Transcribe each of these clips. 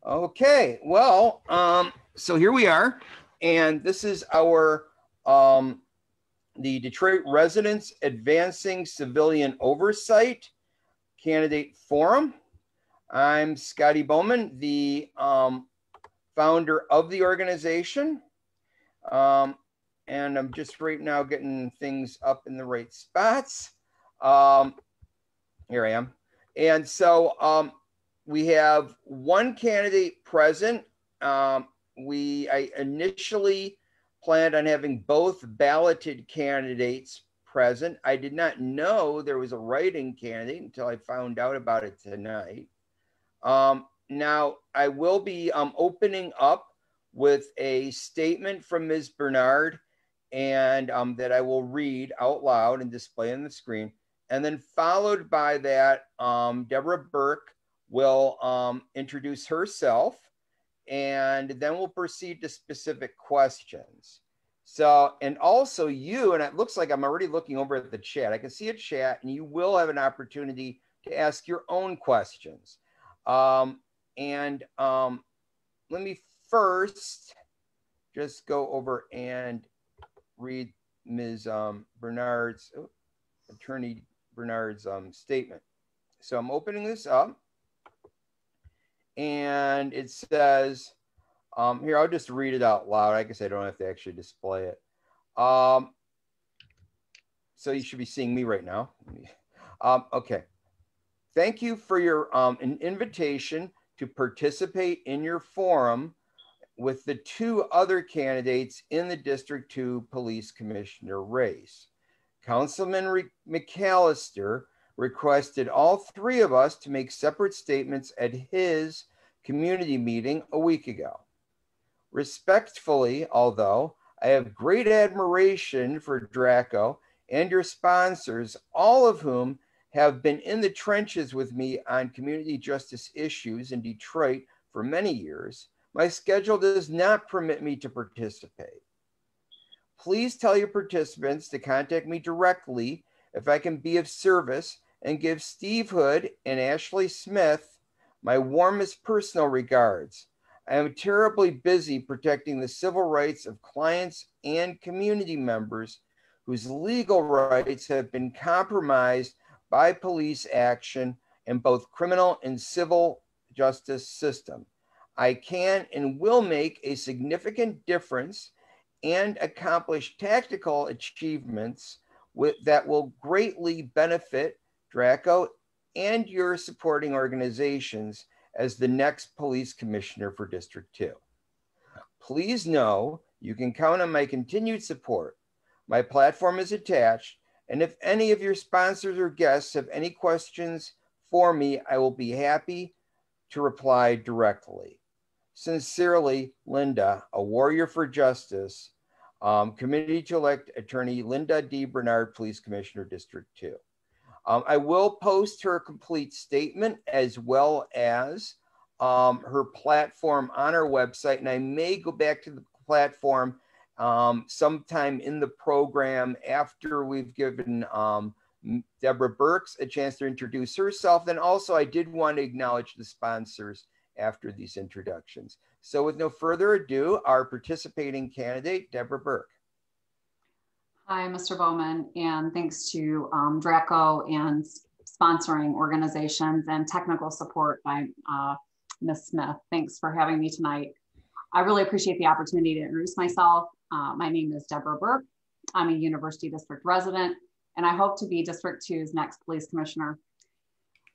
Okay, well, so here we are, and this is our the Detroit Residents Advancing Civilian Oversight Candidate Forum. I'm Scotty Boman, the founder of the organization, and I'm just right now getting things up in the right spots. Here I am, and so we have one candidate present. I initially planned on having both balloted candidates present. I did not know there was a write-in candidate until I found out about it tonight. Now, I will be opening up with a statement from Ms. Bernard and that I will read out loud and display on the screen. And then followed by that, Deborah Burke will introduce herself, and then we'll proceed to specific questions. So, and also you, and it looks like I'm already looking over at the chat. I can see a chat, and you will have an opportunity to ask your own questions. Let me first just go over and read Ms. Bernard's, Attorney Bernard's statement. So I'm opening this up, and it says, here, I'll just read it out loud. I guess I don't have to actually display it. So you should be seeing me right now. Okay. Thank you for your an invitation to participate in your forum with the two other candidates in the District 2 Police Commissioner race. Councilman McAllister requested all three of us to make separate statements at his community meeting a week ago. Respectfully, although, I have great admiration for DRACO and your sponsors, all of whom have been in the trenches with me on community justice issues in Detroit for many years. My schedule does not permit me to participate. Please tell your participants to contact me directly if I can be of service, and give Steve Hood and Ashley Smith my warmest personal regards. I am terribly busy protecting the civil rights of clients and community members whose legal rights have been compromised by police action in both criminal and civil justice system. I can and will make a significant difference and accomplish tactical achievements that will greatly benefit DRACO and your supporting organizations as the next police commissioner for District 2. Please know you can count on my continued support. My platform is attached, and if any of your sponsors or guests have any questions for me, I will be happy to reply directly. Sincerely, Linda, a warrior for justice, Committee to Elect Attorney Linda D. Bernard, Police Commissioner, District 2. I will post her complete statement as well as her platform on our website, and I may go back to the platform sometime in the program after we've given Deborah Burke a chance to introduce herself. And also I did want to acknowledge the sponsors after these introductions. So with no further ado, our participating candidate, Deborah Burke. Hi, Mr. Boman, and thanks to DRACO and sponsoring organizations and technical support by Ms. Smith. Thanks for having me tonight. I really appreciate the opportunity to introduce myself. My name is Deborah Burke. I'm a University District resident, and I hope to be District 2's next police commissioner.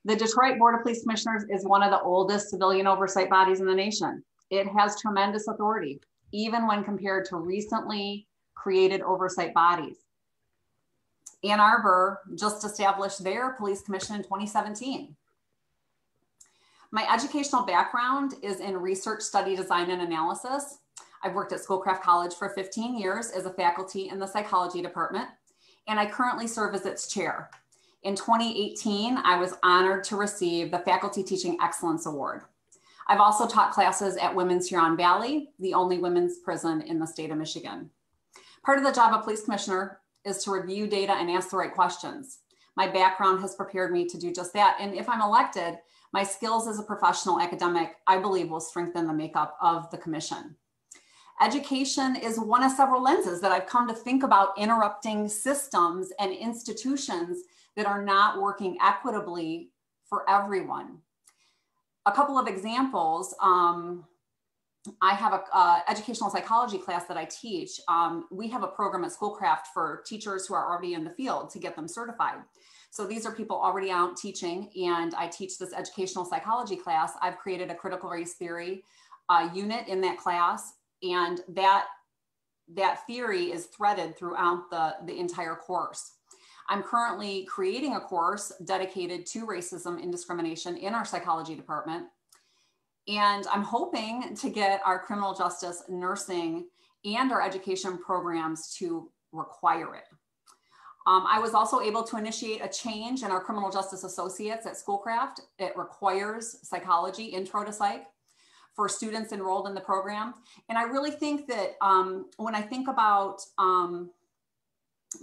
The Detroit Board of Police Commissioners is one of the oldest civilian oversight bodies in the nation. It has tremendous authority, even when compared to recently created oversight bodies. Ann Arbor just established their police commission in 2017. My educational background is in research, study, design, and analysis. I've worked at Schoolcraft College for 15 years as a faculty in the psychology department, and I currently serve as its chair. In 2018, I was honored to receive the Faculty Teaching Excellence Award. I've also taught classes at Women's Huron Valley, the only women's prison in the state of Michigan. Part of the job of police commissioner is to review data and ask the right questions. My background has prepared me to do just that. And if I'm elected, My skills as a professional academic, I believe, will strengthen the makeup of the commission. Education is one of several lenses that I've come to think about interrupting systems and institutions that are not working equitably for everyone. A couple of examples. I have an educational psychology class that I teach. We have a program at Schoolcraft for teachers who are already in the field to get them certified. So these are people already out teaching, and I teach this educational psychology class. I've created a critical race theory unit in that class, and that theory is threaded throughout the entire course. I'm currently creating a course dedicated to racism and discrimination in our psychology department. And I'm hoping to get our criminal justice, nursing, and our education programs to require it. I was also able to initiate a change in our criminal justice associates at Schoolcraft. It requires psychology, intro to psych, for students enrolled in the program. And I really think that when I think about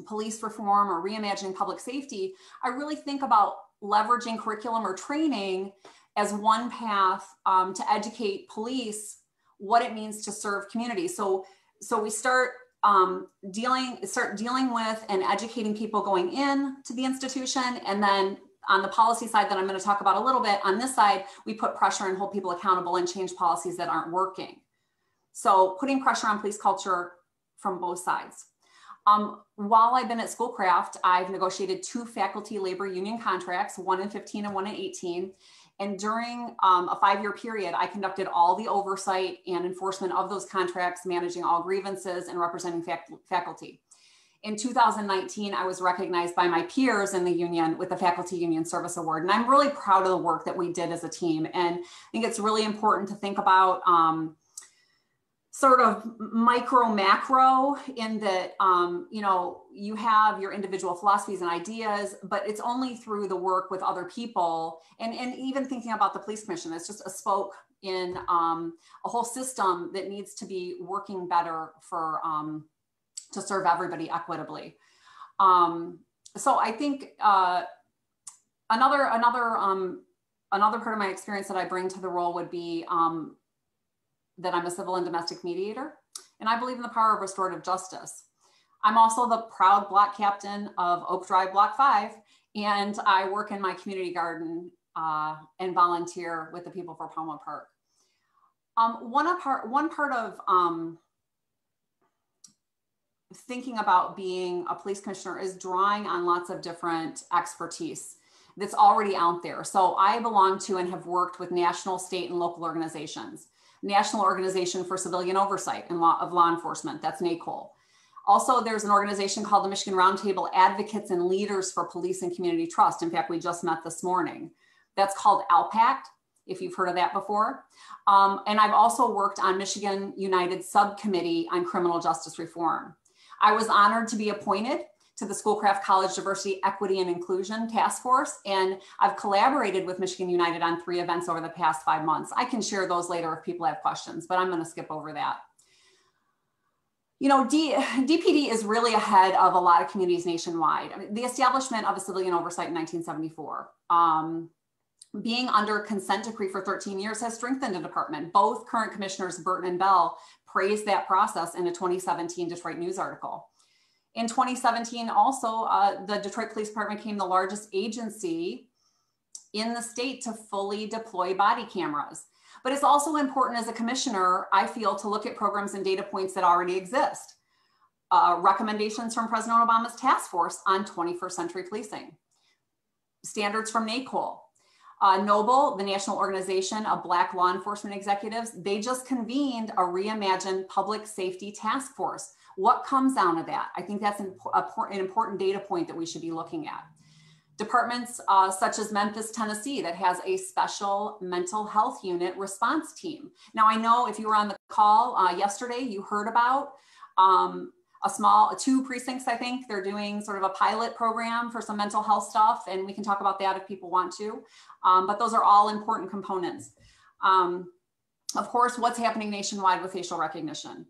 police reform or reimagining public safety, I really think about leveraging curriculum or training as one path to educate police what it means to serve communities. So we start dealing with and educating people going in to the institution, and then on the policy side that I'm going to talk about a little bit, on this side, we put pressure and hold people accountable and change policies that aren't working. So putting pressure on police culture from both sides. While I've been at Schoolcraft, I've negotiated 2 faculty labor union contracts, one in 15 and one in 18. And during a 5-year period, I conducted all the oversight and enforcement of those contracts, managing all grievances and representing faculty. In 2019, I was recognized by my peers in the union with the Faculty Union Service Award. And I'm really proud of the work that we did as a team. And I think it's really important to think about sort of micro macro, in that, you know, you have your individual philosophies and ideas, but it's only through the work with other people. And even thinking about the police commission, it's just a spoke in a whole system that needs to be working better for, to serve everybody equitably. So I think another part of my experience that I bring to the role would be that I'm a civil and domestic mediator, and I believe in the power of restorative justice. I'm also the proud block captain of Oak Drive Block 5, and I work in my community garden and volunteer with the people for Palma Park. One part of thinking about being a police commissioner is drawing on lots of different expertise that's already out there. So I belong to and have worked with national, state, and local organizations. National Organization for Civilian Oversight and of Law Enforcement, that's NACOL. Also, there's an organization called the Michigan Roundtable Advocates and Leaders for Police and Community Trust. In fact, we just met this morning. That's called ALPACT, if you've heard of that before. And I've also worked on Michigan United Subcommittee on Criminal Justice Reform. I was honored to be appointed to the Schoolcraft College Diversity, Equity, and Inclusion Task Force, and I've collaborated with Michigan United on 3 events over the past 5 months. I can share those later if people have questions, but I'm going to skip over that. You know, DPD is really ahead of a lot of communities nationwide. I mean, the establishment of a civilian oversight in 1974, being under consent decree for 13 years has strengthened the department. Both current commissioners, Burton and Bell, praised that process in a 2017 Detroit News article. In 2017, also, the Detroit Police Department became the largest agency in the state to fully deploy body cameras. But it's also important as a commissioner, I feel, to look at programs and data points that already exist. Recommendations from President Obama's task force on 21st century policing. Standards from NACOL. NOBLE, the National Organization of Black Law Enforcement Executives, they just convened a reimagined public safety task force. What comes out of that? I think that's an important data point that we should be looking at. Departments such as Memphis, Tennessee, that has a special mental health unit response team. Now, I know if you were on the call yesterday, you heard about two precincts, I think. They're doing sort of a pilot program for some mental health stuff, and we can talk about that if people want to. But those are all important components. Of course, what's happening nationwide with facial recognition?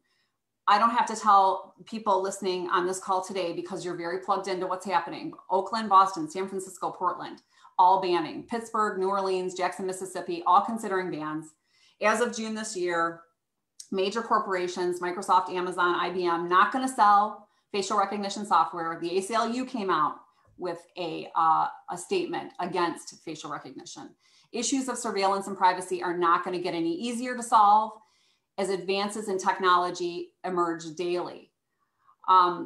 I don't have to tell people listening on this call today because you're very plugged into what's happening. Oakland, Boston, San Francisco, Portland, all banning. Pittsburgh, New Orleans, Jackson, Mississippi, all considering bans. As of June this year, major corporations, Microsoft, Amazon, IBM, not going to sell facial recognition software. The ACLU came out with a statement against facial recognition. Issues of surveillance and privacy are not going to get any easier to solve as advances in technology emerge daily.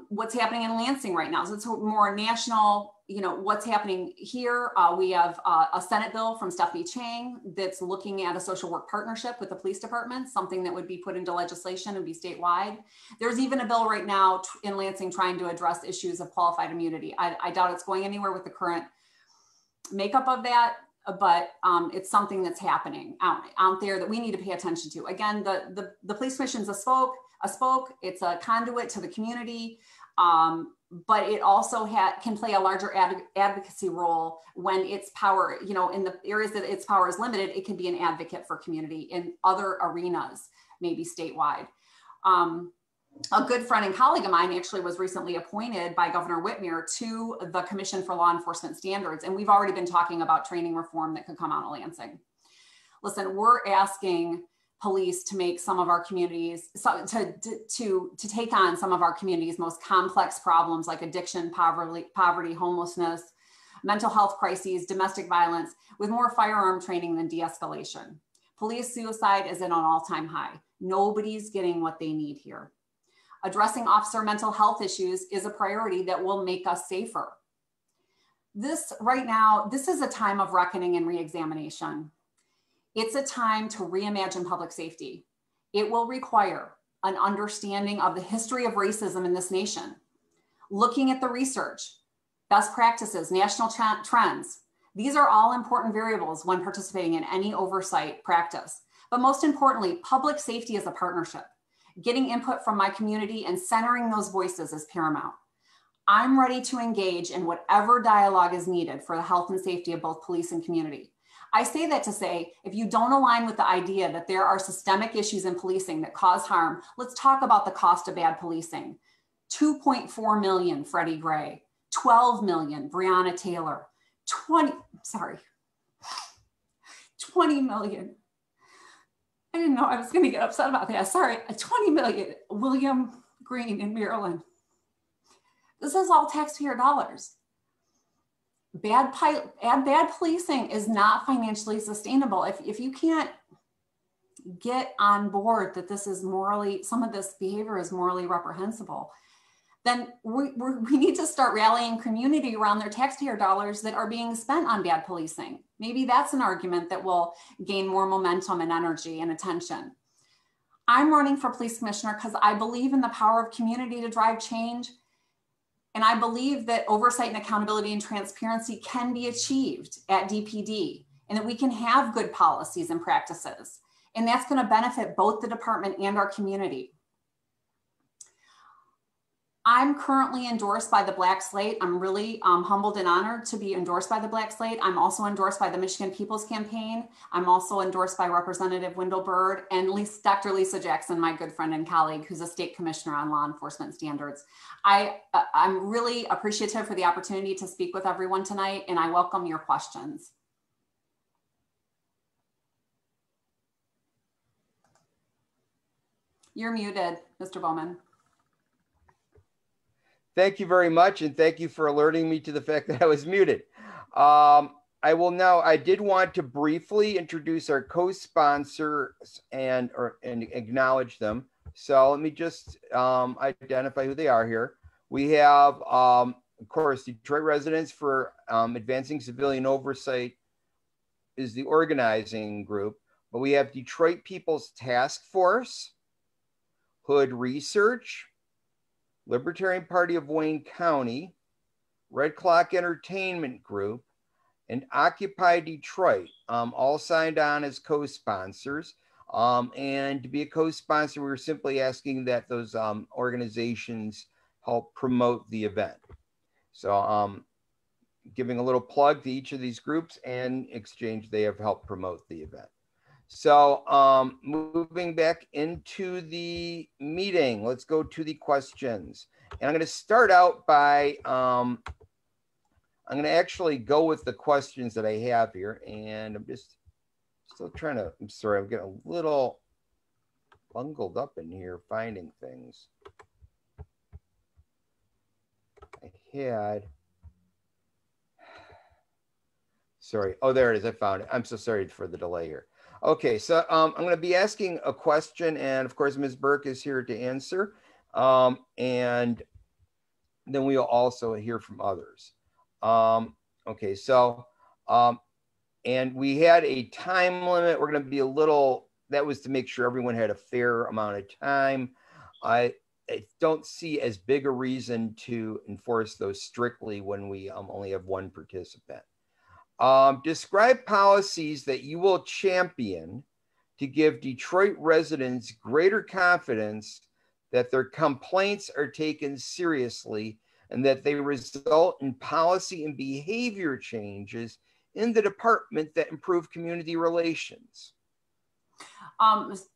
What's happening in Lansing right now? So it's more national, what's happening here. We have a Senate bill from Stephanie Chang that's looking at a social work partnership with the police department, something that would be put into legislation and be statewide. There's even a bill right now in Lansing trying to address issues of qualified immunity. I doubt it's going anywhere with the current makeup of that, but it's something that's happening out there that we need to pay attention to. Again, the police commission's a spoke, it's a conduit to the community, but it also can play a larger advocacy role when its power, in the areas that its power is limited, it can be an advocate for community in other arenas, maybe statewide. A good friend and colleague of mine actually was recently appointed by Governor Whitmer to the Commission for Law Enforcement Standards. And we've already been talking about training reform that could come out of Lansing. Listen, we're asking police to make some of our communities, to take on some of our communities' most complex problems like addiction, poverty, homelessness, mental health crises, domestic violence, with more firearm training than de-escalation. Police suicide is at an all-time high. Nobody's getting what they need here. Addressing officer mental health issues is a priority that will make us safer. Right now, this is a time of reckoning and re-examination. It's a time to reimagine public safety. It will require an understanding of the history of racism in this nation, looking at the research, best practices, national trends. These are all important variables when participating in any oversight practice. But most importantly, public safety is a partnership. Getting input from my community and centering those voices is paramount. I'm ready to engage in whatever dialogue is needed for the health and safety of both police and community. I say that to say, if you don't align with the idea that there are systemic issues in policing that cause harm, let's talk about the cost of bad policing. 2.4 million, Freddie Gray, 12 million, Breonna Taylor, 20 million. I didn't know I was going to get upset about that. Sorry, 20 million, William Green in Maryland. This is all taxpayer dollars. Bad policing is not financially sustainable. If you can't get on board that this is some of this behavior is morally reprehensible, then we need to start rallying community around their taxpayer dollars that are being spent on bad policing. Maybe that's an argument that will gain more momentum and energy and attention. I'm running for police commissioner because I believe in the power of community to drive change. And I believe that oversight and accountability and transparency can be achieved at DPD and that we can have good policies and practices. And that's going to benefit both the department and our community. I'm currently endorsed by the Black Slate. I'm really humbled and honored to be endorsed by the Black Slate. I'm also endorsed by the Michigan People's Campaign. I'm also endorsed by Representative Wendell Bird and Dr. Lisa Jackson, my good friend and colleague, who's a state commissioner on law enforcement standards. I'm really appreciative for the opportunity to speak with everyone tonight, and I welcome your questions. You're muted, Mr. Boman. Thank you very much, and thank you for alerting me to the fact that I was muted. I did want to briefly introduce our co-sponsors and acknowledge them. So let me just identify who they are here. We have, of course, Detroit Residents for Advancing Civilian Oversight is the organizing group, but we have Detroit People's Task Force, Hood Research, Libertarian Party of Wayne County, Red Clock Entertainment Group, and Occupy Detroit, all signed on as co-sponsors. And to be a co-sponsor, we were simply asking that those organizations help promote the event. So giving a little plug to each of these groups and exchange, they have helped promote the event. So moving back into the meeting, let's go to the questions. And I'm going to start out by, I'm going to actually go with the questions that I have here. And I'm just still trying to, I'm sorry, I'm getting a little bungled up in here finding things. I had, sorry. Oh, there it is. I found it. I'm so sorry for the delay here. Okay, so I'm going to be asking a question, and of course, Ms. Burke is here to answer. And then we'll also hear from others. Okay, so, and we had a time limit. We're going to be a little, that was to make sure everyone had a fair amount of time. I don't see as big a reason to enforce those strictly when we only have one participant. Describe policies that you will champion to give Detroit residents greater confidence that their complaints are taken seriously and that they result in policy and behavior changes in the department that improve community relations.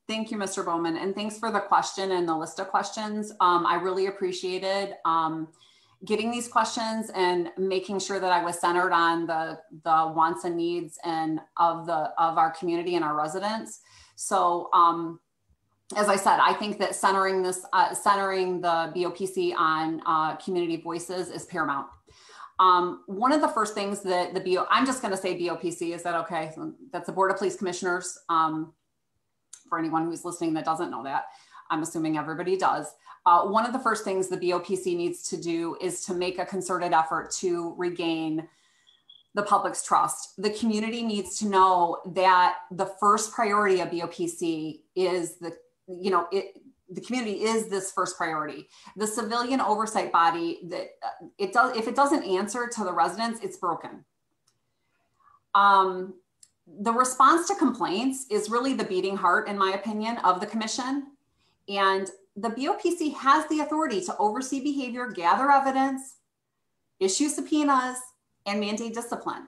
Thank you, Mr. Boman, and thanks for the question and the list of questions. I really appreciated getting these questions and making sure that I was centered on the wants and needs and of our community and our residents. So as I said, I think that centering the BOPC on community voices is paramount. One of the first things that I'm just going to say BOPC, is that okay? That's the Board of Police Commissioners. For anyone who's listening that doesn't know that, I'm assuming everybody does. One of the first things the BOPC needs to do is to make a concerted effort to regain the public's trust. The community needs to know that the first priority of BOPC is the community is this first priority. The civilian oversight body, that if it doesn't answer to the residents, it's broken. The response to complaints is really the beating heart, in my opinion, of the commission. And the BOPC has the authority to oversee behavior, gather evidence, issue subpoenas, and mandate discipline.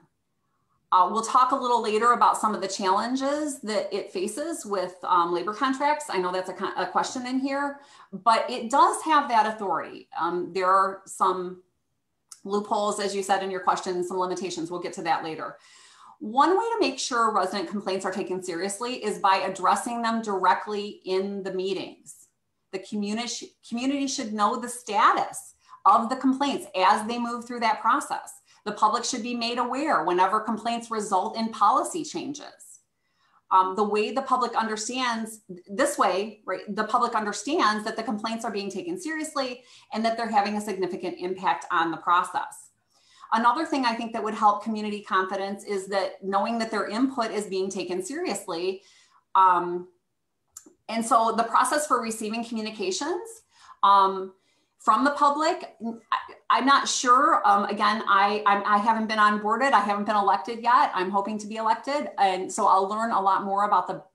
We'll talk a little later about some of the challenges that it faces with labor contracts. I know that's a question in here, but it does have that authority. There are some loopholes, as you said in your question, some limitations. We'll get to that later. One way to make sure resident complaints are taken seriously is by addressing them directly in the meetings. The community should know the status of the complaints as they move through that process. The public should be made aware whenever complaints result in policy changes. The way the public understands this way, right? The public understands that the complaints are being taken seriously and that they're having a significant impact on the process. Another thing I think that would help community confidence is that knowing that their input is being taken seriously. And so the process for receiving communications from the public, I'm not sure. Again, I haven't been onboarded. I haven't been elected yet. I'm hoping to be elected. And so I'll learn a lot more about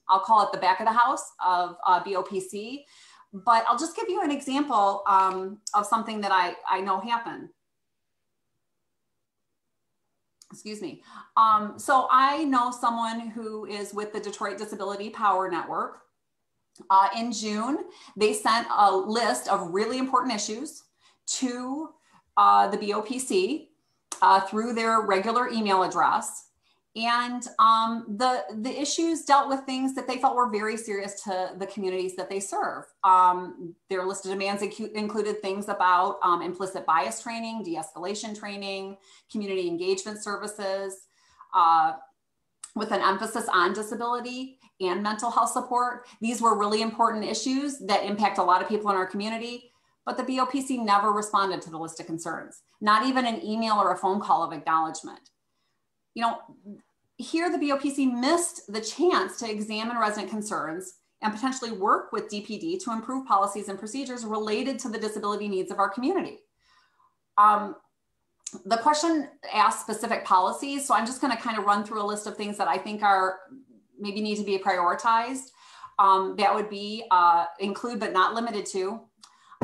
I'll call it the back of the house of BOPC. But I'll just give you an example of something that I know happened. Excuse me. So I know someone who is with the Detroit Disability Power Network. In June, they sent a list of really important issues to the BOPC through their regular email address. And the issues dealt with things that they felt were very serious to the communities that they serve. Their list of demands included things about implicit bias training, de-escalation training, community engagement services, with an emphasis on disability and mental health support. These were really important issues that impact a lot of people in our community, but the BOPC never responded to the list of concerns, not even an email or a phone call of acknowledgement. You know, here the BOPC missed the chance to examine resident concerns and potentially work with DPD to improve policies and procedures related to the disability needs of our community. The question asked specific policies, so I'm just going to kind of run through a list of things that I think are maybe need to be prioritized. That would be include but not limited to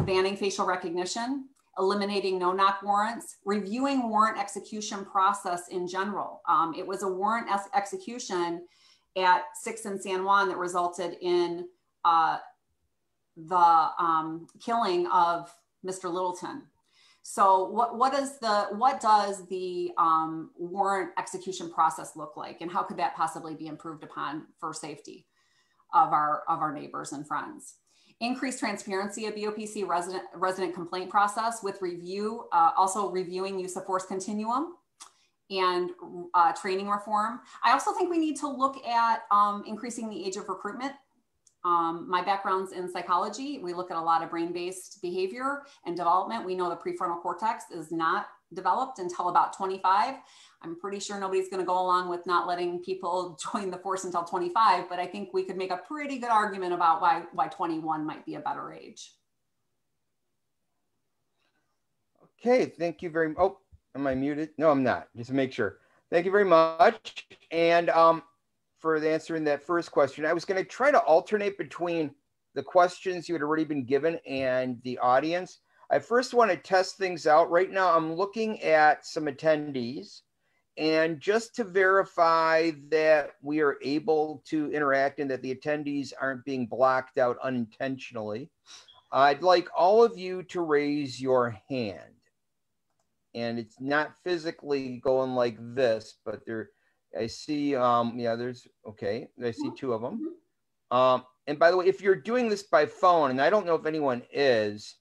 banning facial recognition, eliminating no-knock warrants, reviewing warrant execution process in general. It was a warrant execution at 6 in San Juan that resulted in the killing of Mr. Littleton. So what does the warrant execution process look like, and how could that possibly be improved upon for safety of our neighbors and friends? Increased transparency of BOPC resident complaint process with also reviewing use of force continuum and training reform. I also think we need to look at increasing the age of recruitment. My background's in psychology. We look at a lot of brain-based behavior and development. We know the prefrontal cortex is not developed until about 25. I'm pretty sure nobody's going to go along with not letting people join the force until 25, but I think we could make a pretty good argument about why 21 might be a better age. Okay, thank you very much. Oh, am I muted? No, I'm not. Just to make sure. Thank you very much. And for answering that first question, I was going to try to alternate between the questions you had already been given and the audience. I first want to test things out. Right now, I'm looking at some attendees. And just to verify that we are able to interact and that the attendees aren't being blocked out unintentionally, I'd like all of you to raise your hand. And it's not physically going like this, but I see, yeah, there's, okay, I see two of them. And by the way, if you're doing this by phone, and I don't know if anyone is,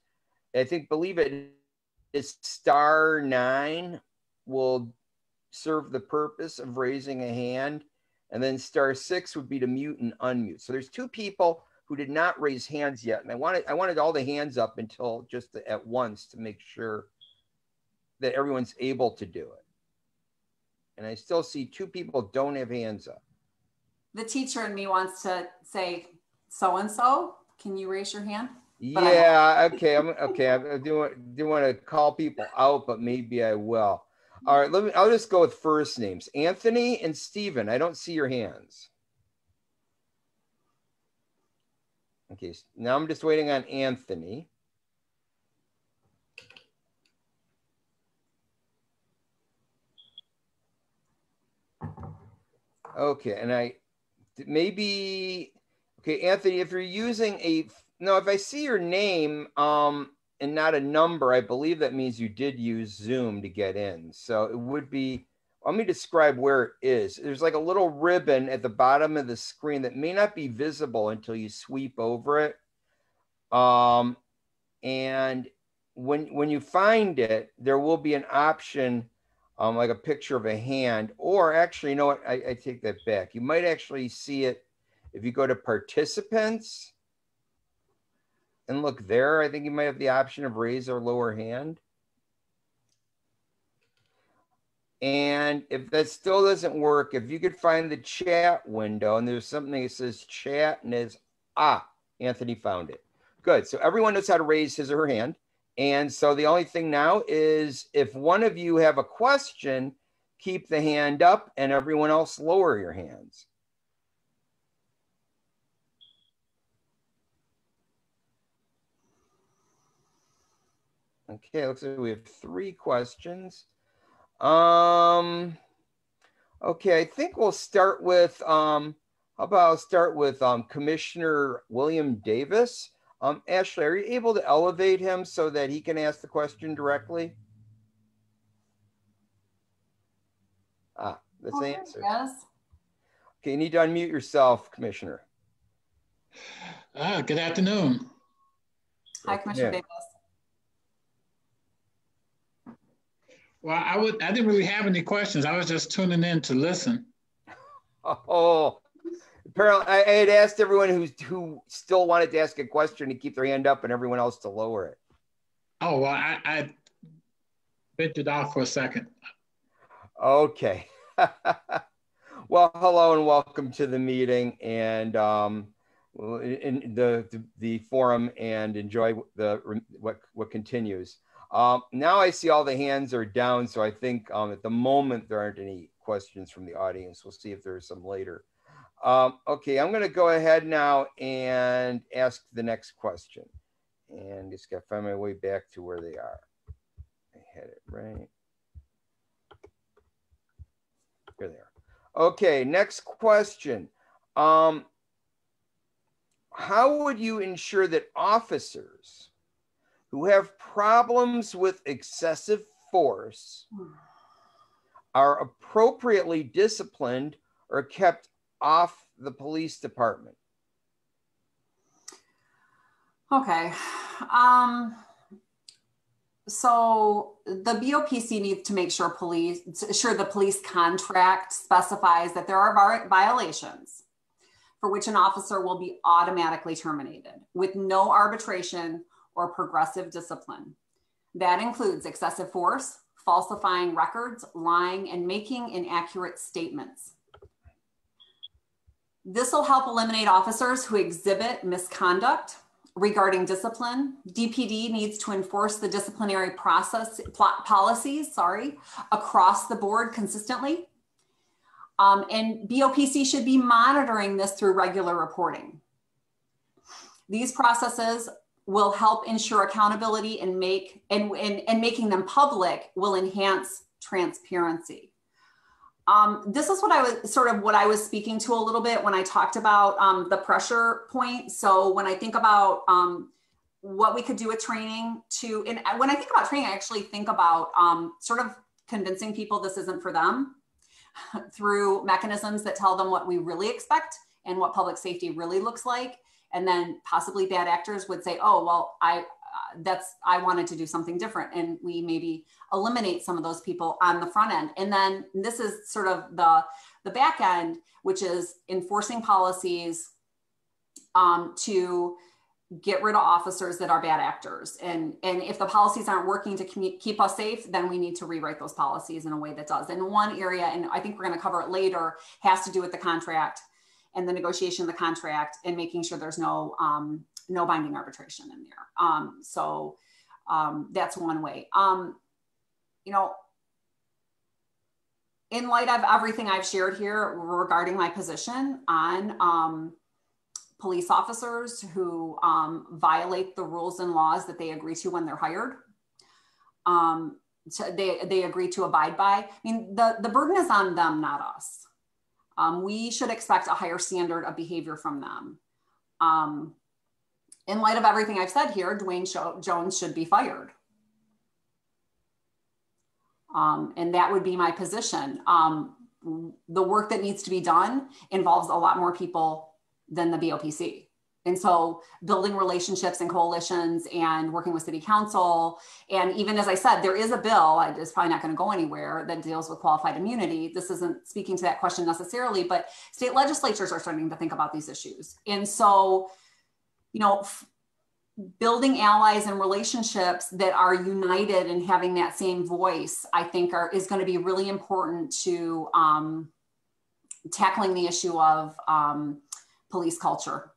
believe it is *9 will serve the purpose of raising a hand, and then *6 would be to mute and unmute. So there's two people who did not raise hands yet, and I wanted all the hands up until just at once to make sure that everyone's able to do it. And I still see two people don't have hands up. The teacher in me wants to say so-and-so. Can you raise your hand? Yeah, okay. I do want to call people out, but maybe I will. All right, I'll just go with first names. Anthony and Stephen, I don't see your hands. Okay, now I'm just waiting on Anthony. Okay, and okay, Anthony, if you're using if I see your name and not a number, I believe that means you did use Zoom to get in. So it would be, let me describe where it is. There's like a little ribbon at the bottom of the screen that may not be visible until you sweep over it. And when you find it, there will be an option like a picture of a hand, or actually, you know what, I take that back. You might actually see it if you go to participants and look there. I think you might have the option of raise or lower hand. And if that still doesn't work, if you could find the chat window and there's something that says chat and is, Anthony found it. Good, so everyone knows how to raise his or her hand. And so the only thing now is if one of you have a question, keep the hand up and everyone else lower your hands. Okay, looks like we have 3 questions. Okay, I think we'll start with, how about I'll start with Commissioner William Davis. Ashley, are you able to elevate him so that he can ask the question directly? That's the answer. Yes. Okay, you need to unmute yourself, Commissioner. Good afternoon. Hi, Commissioner Davis. Well, I didn't really have any questions. I was just tuning in to listen. Oh, apparently I had asked everyone who still wanted to ask a question to keep their hand up and everyone else to lower it. Oh, well, I ventured off for a second. Okay. Well, hello and welcome to the meeting and in the forum, and enjoy what continues. Now I see all the hands are down, so I think at the moment there aren't any questions from the audience. We'll see if there's some later. Okay, I'm going to go ahead now and ask the next question. And just got to find my way back to where they are. I had it right. Here they are. Okay, next question. How would you ensure that officers who have problems with excessive force are appropriately disciplined or kept off the police department? Okay. So the BOPC needs to make sure the police contract specifies that there are violations for which an officer will be automatically terminated with no arbitration or progressive discipline. That includes excessive force, falsifying records, lying, and making inaccurate statements. This will help eliminate officers who exhibit misconduct regarding discipline. DPD needs to enforce the disciplinary policies across the board consistently. And BOPC should be monitoring this through regular reporting. These processes will help ensure accountability and making them public will enhance transparency. This is what I was speaking to a little bit when I talked about the pressure point. So when I think about what we could do with training and when I think about training, I actually think about sort of convincing people this isn't for them through mechanisms that tell them what we really expect and what public safety really looks like. And then possibly bad actors would say, oh, well, I wanted to do something different. And we maybe eliminate some of those people on the front end. And then this is sort of the back end, which is enforcing policies to get rid of officers that are bad actors. And if the policies aren't working to keep us safe, then we need to rewrite those policies in a way that does. And one area, and I think we're going to cover it later, has to do with the contract and the negotiation of the contract and making sure there's no binding arbitration in there. So that's one way. In light of everything I've shared here regarding my position on police officers who violate the rules and laws that they agree to when they're hired, so they agree to abide by. I mean, the burden is on them, not us. We should expect a higher standard of behavior from them. In light of everything I've said here, Dwayne Jones should be fired. And that would be my position. The work that needs to be done involves a lot more people than the BOPC. And so building relationships and coalitions and working with city council. And even as I said, there is a bill, it's probably not going to go anywhere, that deals with qualified immunity. This isn't speaking to that question necessarily, but state legislatures are starting to think about these issues. And so, building allies and relationships that are united and having that same voice, I think is going to be really important to tackling the issue of police culture.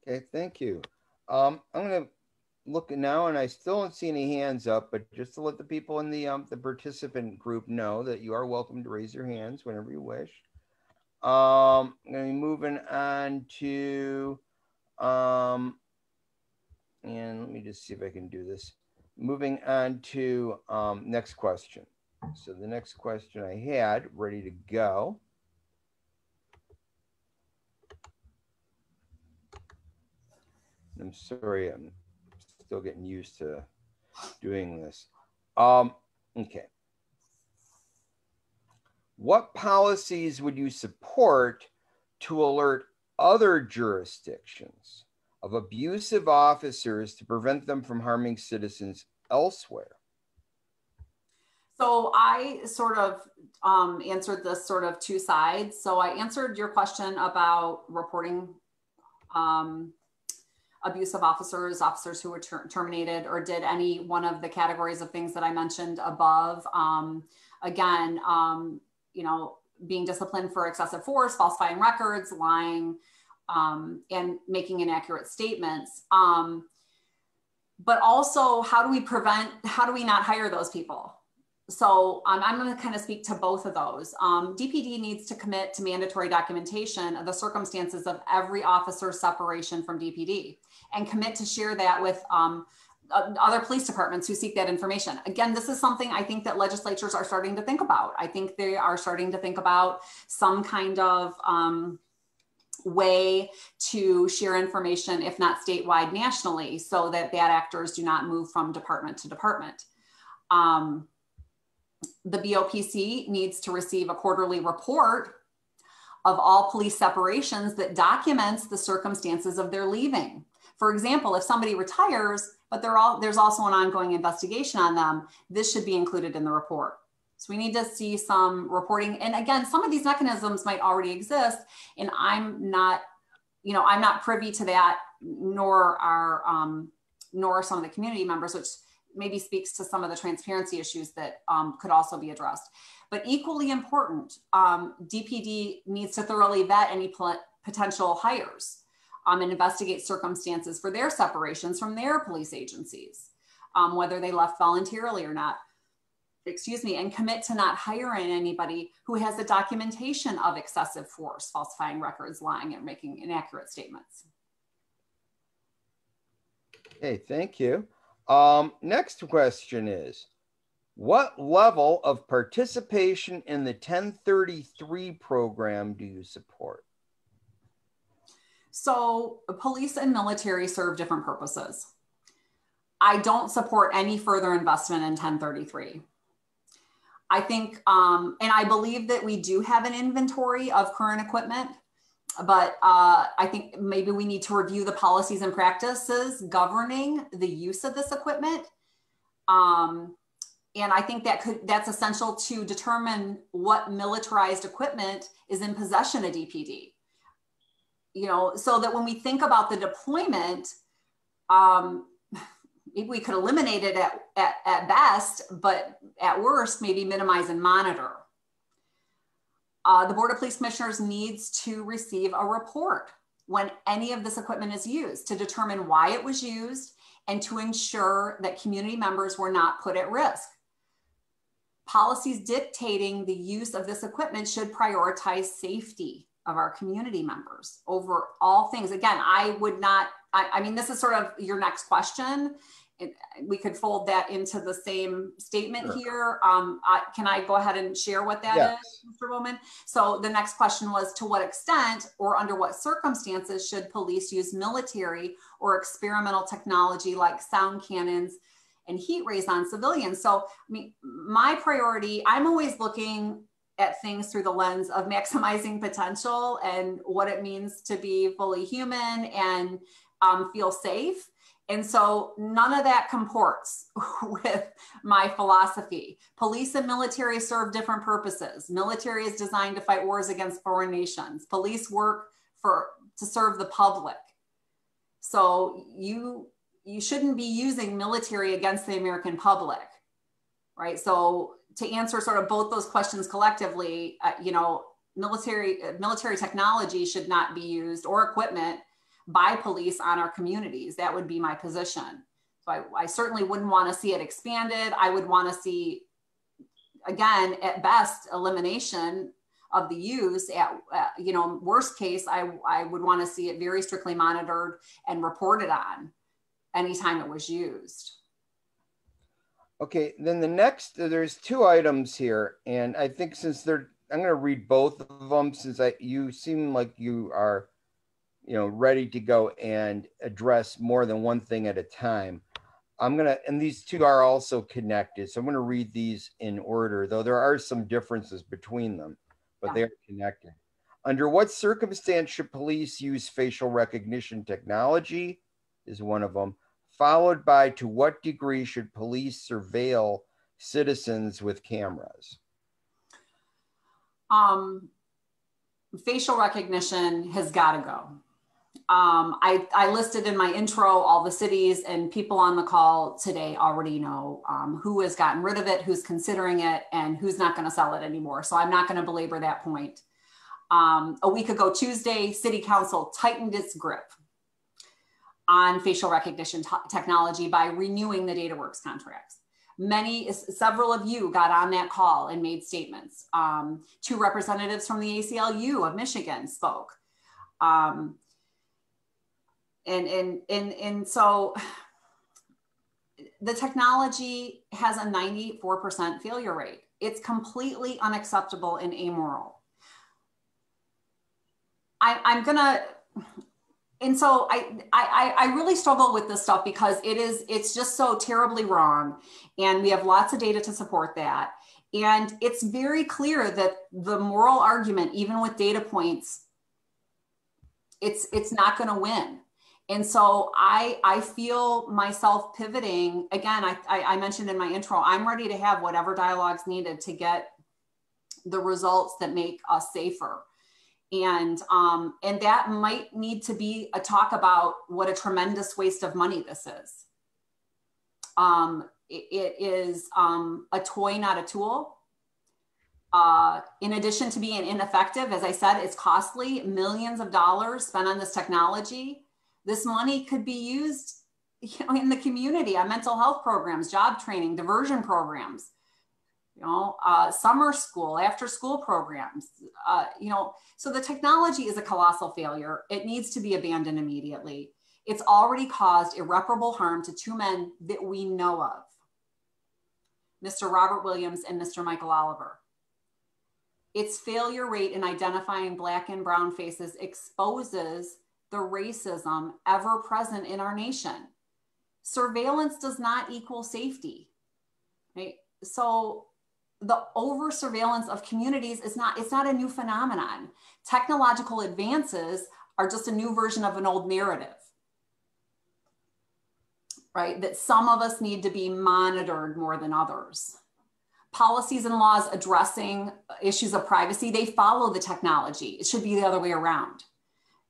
Okay, thank you. I'm going to look now, and I still don't see any hands up, but just to let the people in the participant group know that you are welcome to raise your hands whenever you wish. I'm going to be moving on to, and let me just see if I can do this. Moving on to next question. So the next question I had ready to go. I'm sorry, I'm still getting used to doing this. Okay. What policies would you support to alert other jurisdictions of abusive officers to prevent them from harming citizens elsewhere? So I sort of answered this sort of two sides. So I answered your question about reporting abusive officers who were terminated or did any one of the categories of things that I mentioned above. Again, being disciplined for excessive force, falsifying records, lying, and making inaccurate statements. But also, how do we not hire those people? So I'm going to kind of speak to both of those. DPD needs to commit to mandatory documentation of the circumstances of every officer's separation from DPD and commit to share that with other police departments who seek that information. Again, this is something I think that legislatures are starting to think about. I think they are starting to think about some kind of way to share information, if not statewide, nationally, so that bad actors do not move from department to department. The BOPC needs to receive a quarterly report of all police separations that documents the circumstances of their leaving. For example, if somebody retires, but there's also an ongoing investigation on them, this should be included in the report. So we need to see some reporting. And again, some of these mechanisms might already exist, and I'm not privy to that, nor are some of the community members, which maybe speaks to some of the transparency issues that could also be addressed. But equally important, DPD needs to thoroughly vet any potential hires and investigate circumstances for their separations from their police agencies, whether they left voluntarily or not, and commit to not hiring anybody who has a documentation of excessive force, falsifying records, lying, and making inaccurate statements. Okay, thank you. Next question is, what level of participation in the 1033 program do you support? So police and military serve different purposes. I don't support any further investment in 1033. I think, and I believe that we do have an inventory of current equipment, but I think maybe we need to review the policies and practices governing the use of this equipment. And I think that's essential to determine what militarized equipment is in possession of DPD. So that when we think about the deployment, maybe we could eliminate it at best, but at worst, maybe minimize and monitor. The Board of Police Commissioners needs to receive a report when any of this equipment is used to determine why it was used and to ensure that community members were not put at risk. Policies dictating the use of this equipment should prioritize safety of our community members over all things. Again, I mean, this is sort of your next question. We could fold that into the same statement Sure. here. Can I go ahead and share what that is, Mr. Boman? So the next question was, to what extent or under what circumstances should police use military or experimental technology like sound cannons and heat rays on civilians? So, I mean, my priority, I'm always looking at things through the lens of maximizing potential and what it means to be fully human and feel safe. And so none of that comports with my philosophy. Police and military serve different purposes. Military is designed to fight wars against foreign nations. Police work to serve the public. So you shouldn't be using military against the American public, right? So to answer sort of both those questions collectively, military technology should not be used, or equipment, by police on our communities. That would be my position. So I certainly wouldn't want to see it expanded. I would want to see, again, at best, elimination of the use. Worst case, I would want to see it very strictly monitored and reported on anytime it was used. Okay, then the next, there's two items here, and I think since I'm going to read both of them since you seem like you are, ready to go and address more than one thing at a time. And these two are also connected, so I'm going to read these in order, though there are some differences between them, but they are connected. Under what circumstance should police use facial recognition technology is one of them, followed by to what degree should police surveil citizens with cameras? Facial recognition has got to go. I listed in my intro all the cities, and people on the call today already know who has gotten rid of it, who's considering it, and who's not going to sell it anymore. So I'm not going to belabor that point. A week ago Tuesday, City Council tightened its grip on facial recognition technology by renewing the DataWorks contracts. Several of you got on that call and made statements. Two representatives from the ACLU of Michigan spoke. And so the technology has a 94% failure rate. It's completely unacceptable and amoral. And so I really struggle with this stuff because it's just so terribly wrong. And we have lots of data to support that. And it's very clear that the moral argument, even with data points, it's not going to win. And so I feel myself pivoting. Again, I mentioned in my intro, I'm ready to have whatever dialogue's needed to get the results that make us safer. And that might need to be a talk about what a tremendous waste of money this is. It is a toy, not a tool. In addition to being ineffective, as I said, it's costly, millions of dollars spent on this technology. This money could be used, in the community on mental health programs, job training, diversion programs, summer school, after school programs, so the technology is a colossal failure. It needs to be abandoned immediately. It's already caused irreparable harm to two men that we know of, Mr. Robert Williams and Mr. Michael Oliver. Its failure rate in identifying Black and brown faces exposes the racism ever present in our nation. Surveillance does not equal safety, right? So the over surveillance of communities it's not a new phenomenon. Technological advances are just a new version of an old narrative, right? That some of us need to be monitored more than others. Policies and laws addressing issues of privacy, they follow the technology. It should be the other way around.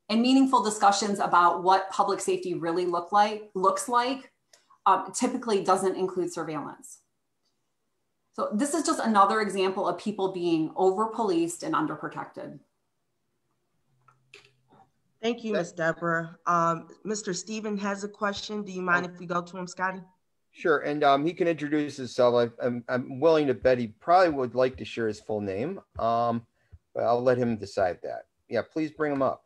And meaningful discussions about what public safety really looks like typically doesn't include surveillance. So this is just another example of people being over-policed and underprotected. Thank you, Ms. Deborah. Mr. Stephen has a question. Do you mind if we go to him, Scotty? Sure, and he can introduce himself. I'm willing to bet he probably would like to share his full name, but I'll let him decide that. Yeah, please bring him up.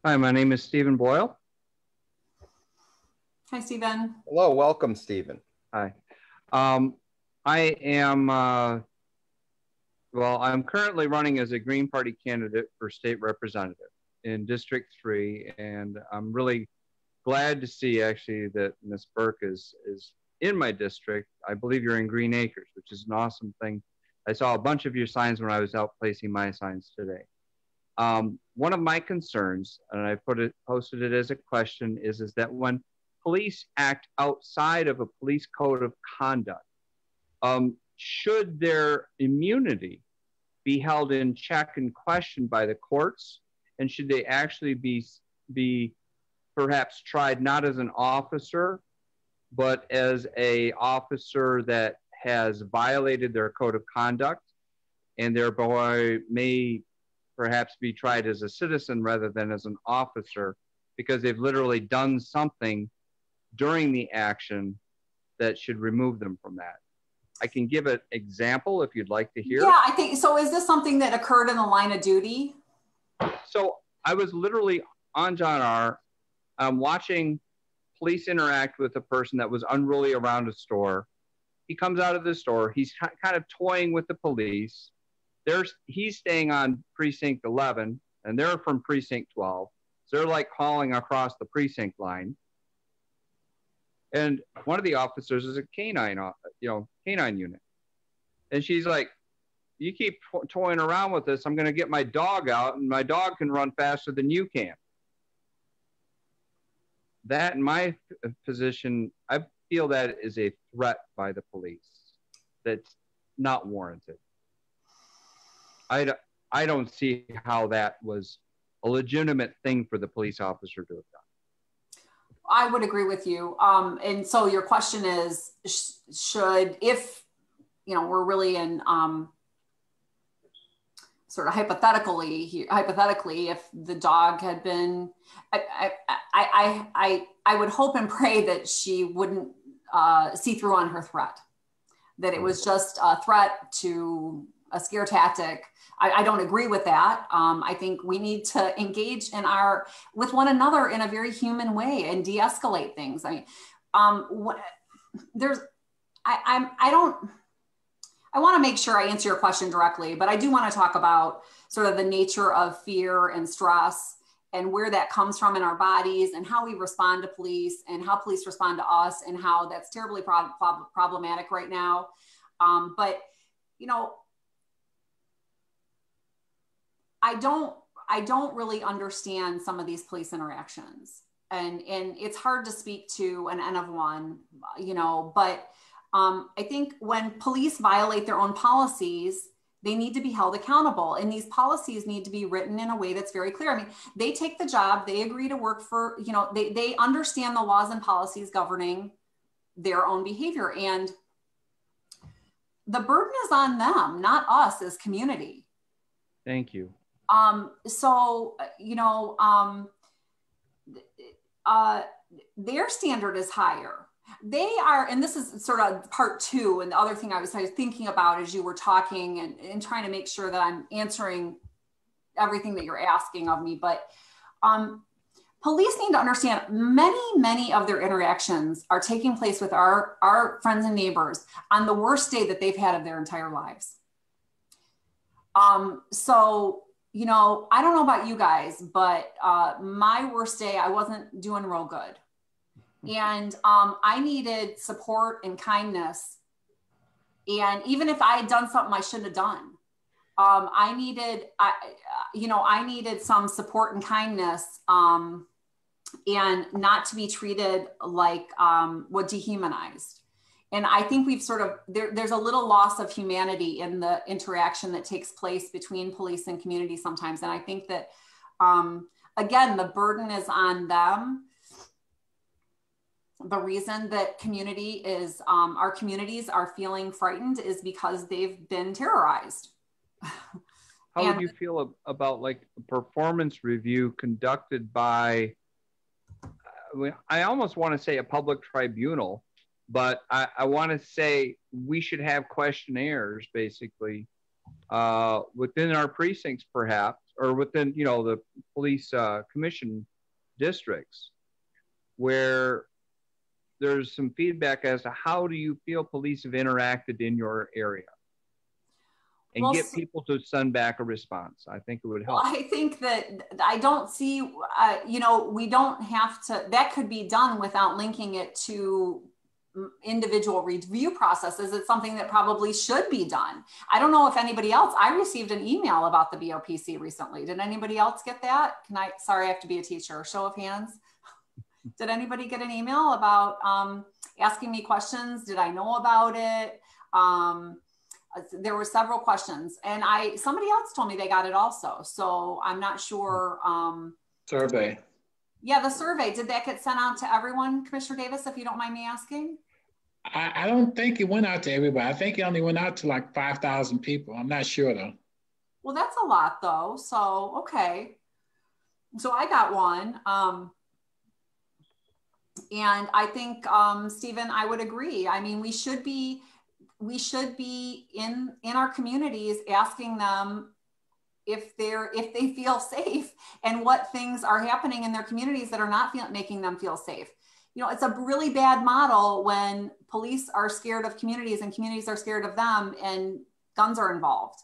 Hi, my name is Stephen Boyle. Hi, Stephen. Hello, welcome, Stephen. Hi. I am, I'm currently running as a Green Party candidate for state representative in District 3, and I'm really glad to see actually that Ms. Burke is in my district. I believe you're in Green Acres, which is an awesome thing. I saw a bunch of your signs when I was out placing my signs today. One of my concerns, and I posted it as a question, is that when police act outside of a police code of conduct, should their immunity be held in check and questioned by the courts? And should they actually be perhaps tried not as an officer, but as an officer that has violated their code of conduct and thereby may perhaps be tried as a citizen rather than as an officer because they've literally done something during the action that should remove them from that? I can give an example if you'd like to hear. Yeah, I think so. Is this something that occurred in the line of duty? So I was literally on John R. Watching police interact with a person that was unruly around a store. He comes out of the store. He's kind of toying with the police. He's staying on precinct 11 and they're from precinct 12. So they're like calling across the precinct line. And one of the officers is a canine unit. And she's like, you keep toying around with this, I'm going to get my dog out and my dog can run faster than you can. That, in my position, I feel that is a threat by the police that's not warranted. I don't see how that was a legitimate thing for the police officer to have done. I would agree with you. And so your question is, if we're really in sort of hypothetically, if the dog had been, I would hope and pray that she wouldn't see through on her threat, that it was just a threat to a scare tactic. I don't agree with that. I think we need to engage with one another in a very human way and de-escalate things. I mean, I want to make sure I answer your question directly, but I do want to talk about sort of the nature of fear and stress and where that comes from in our bodies and how we respond to police and how police respond to us and how that's terribly problematic right now. But, you know, I don't really understand some of these police interactions, and it's hard to speak to an N of one, you know, but I think when police violate their own policies, they need to be held accountable, and these policies need to be written in a way that's very clear. I mean, they take the job, they agree to work for, you know, they understand the laws and policies governing their own behavior, and the burden is on them, not us as community. Thank you. So, you know, their standard is higher. They are, and this is sort of part two, and the other thing I was thinking about as you were talking and trying to make sure that I'm answering everything that you're asking of me, but police need to understand many of their interactions are taking place with our friends and neighbors on the worst day that they've had of their entire lives. So, you know, I don't know about you guys, but my worst day, I wasn't doing real good. And I needed support and kindness. And even if I had done something I shouldn't have done, I needed some support and kindness and not to be treated like what dehumanized. And I think we've sort of, there's a little loss of humanity in the interaction that takes place between police and community sometimes. And I think that, again, the burden is on them. The reason that our communities are feeling frightened is because they've been terrorized. How would you feel about like a performance review conducted by, I almost want to say a public tribunal, but I want to say we should have questionnaires basically within our precincts perhaps, or within, you know, the police commission districts, where there's some feedback as to how do you feel police have interacted in your area, and get people to send back a response. I think it would help. Well, I think that I don't see, you know, we don't have to, that could be done without linking it to individual review processes. It's something that probably should be done. I don't know if anybody else, I received an email about the BOPC recently. Did anybody else get that? Sorry, I have to be a teacher. Show of hands. Did anybody get an email about asking me questions? Did I know about it? There were several questions, and somebody else told me they got it also. So I'm not sure. Survey. Yeah, the survey. Did that get sent out to everyone, Commissioner Davis, if you don't mind me asking? I don't think it went out to everybody. I think it only went out to like 5,000 people. I'm not sure though. Well, that's a lot though. So, okay. So I got one. And I think, Stephen, I would agree. I mean, we should be in our communities asking them if they feel safe and what things are happening in their communities that are not making them feel safe. You know, it's a really bad model when police are scared of communities and communities are scared of them and guns are involved.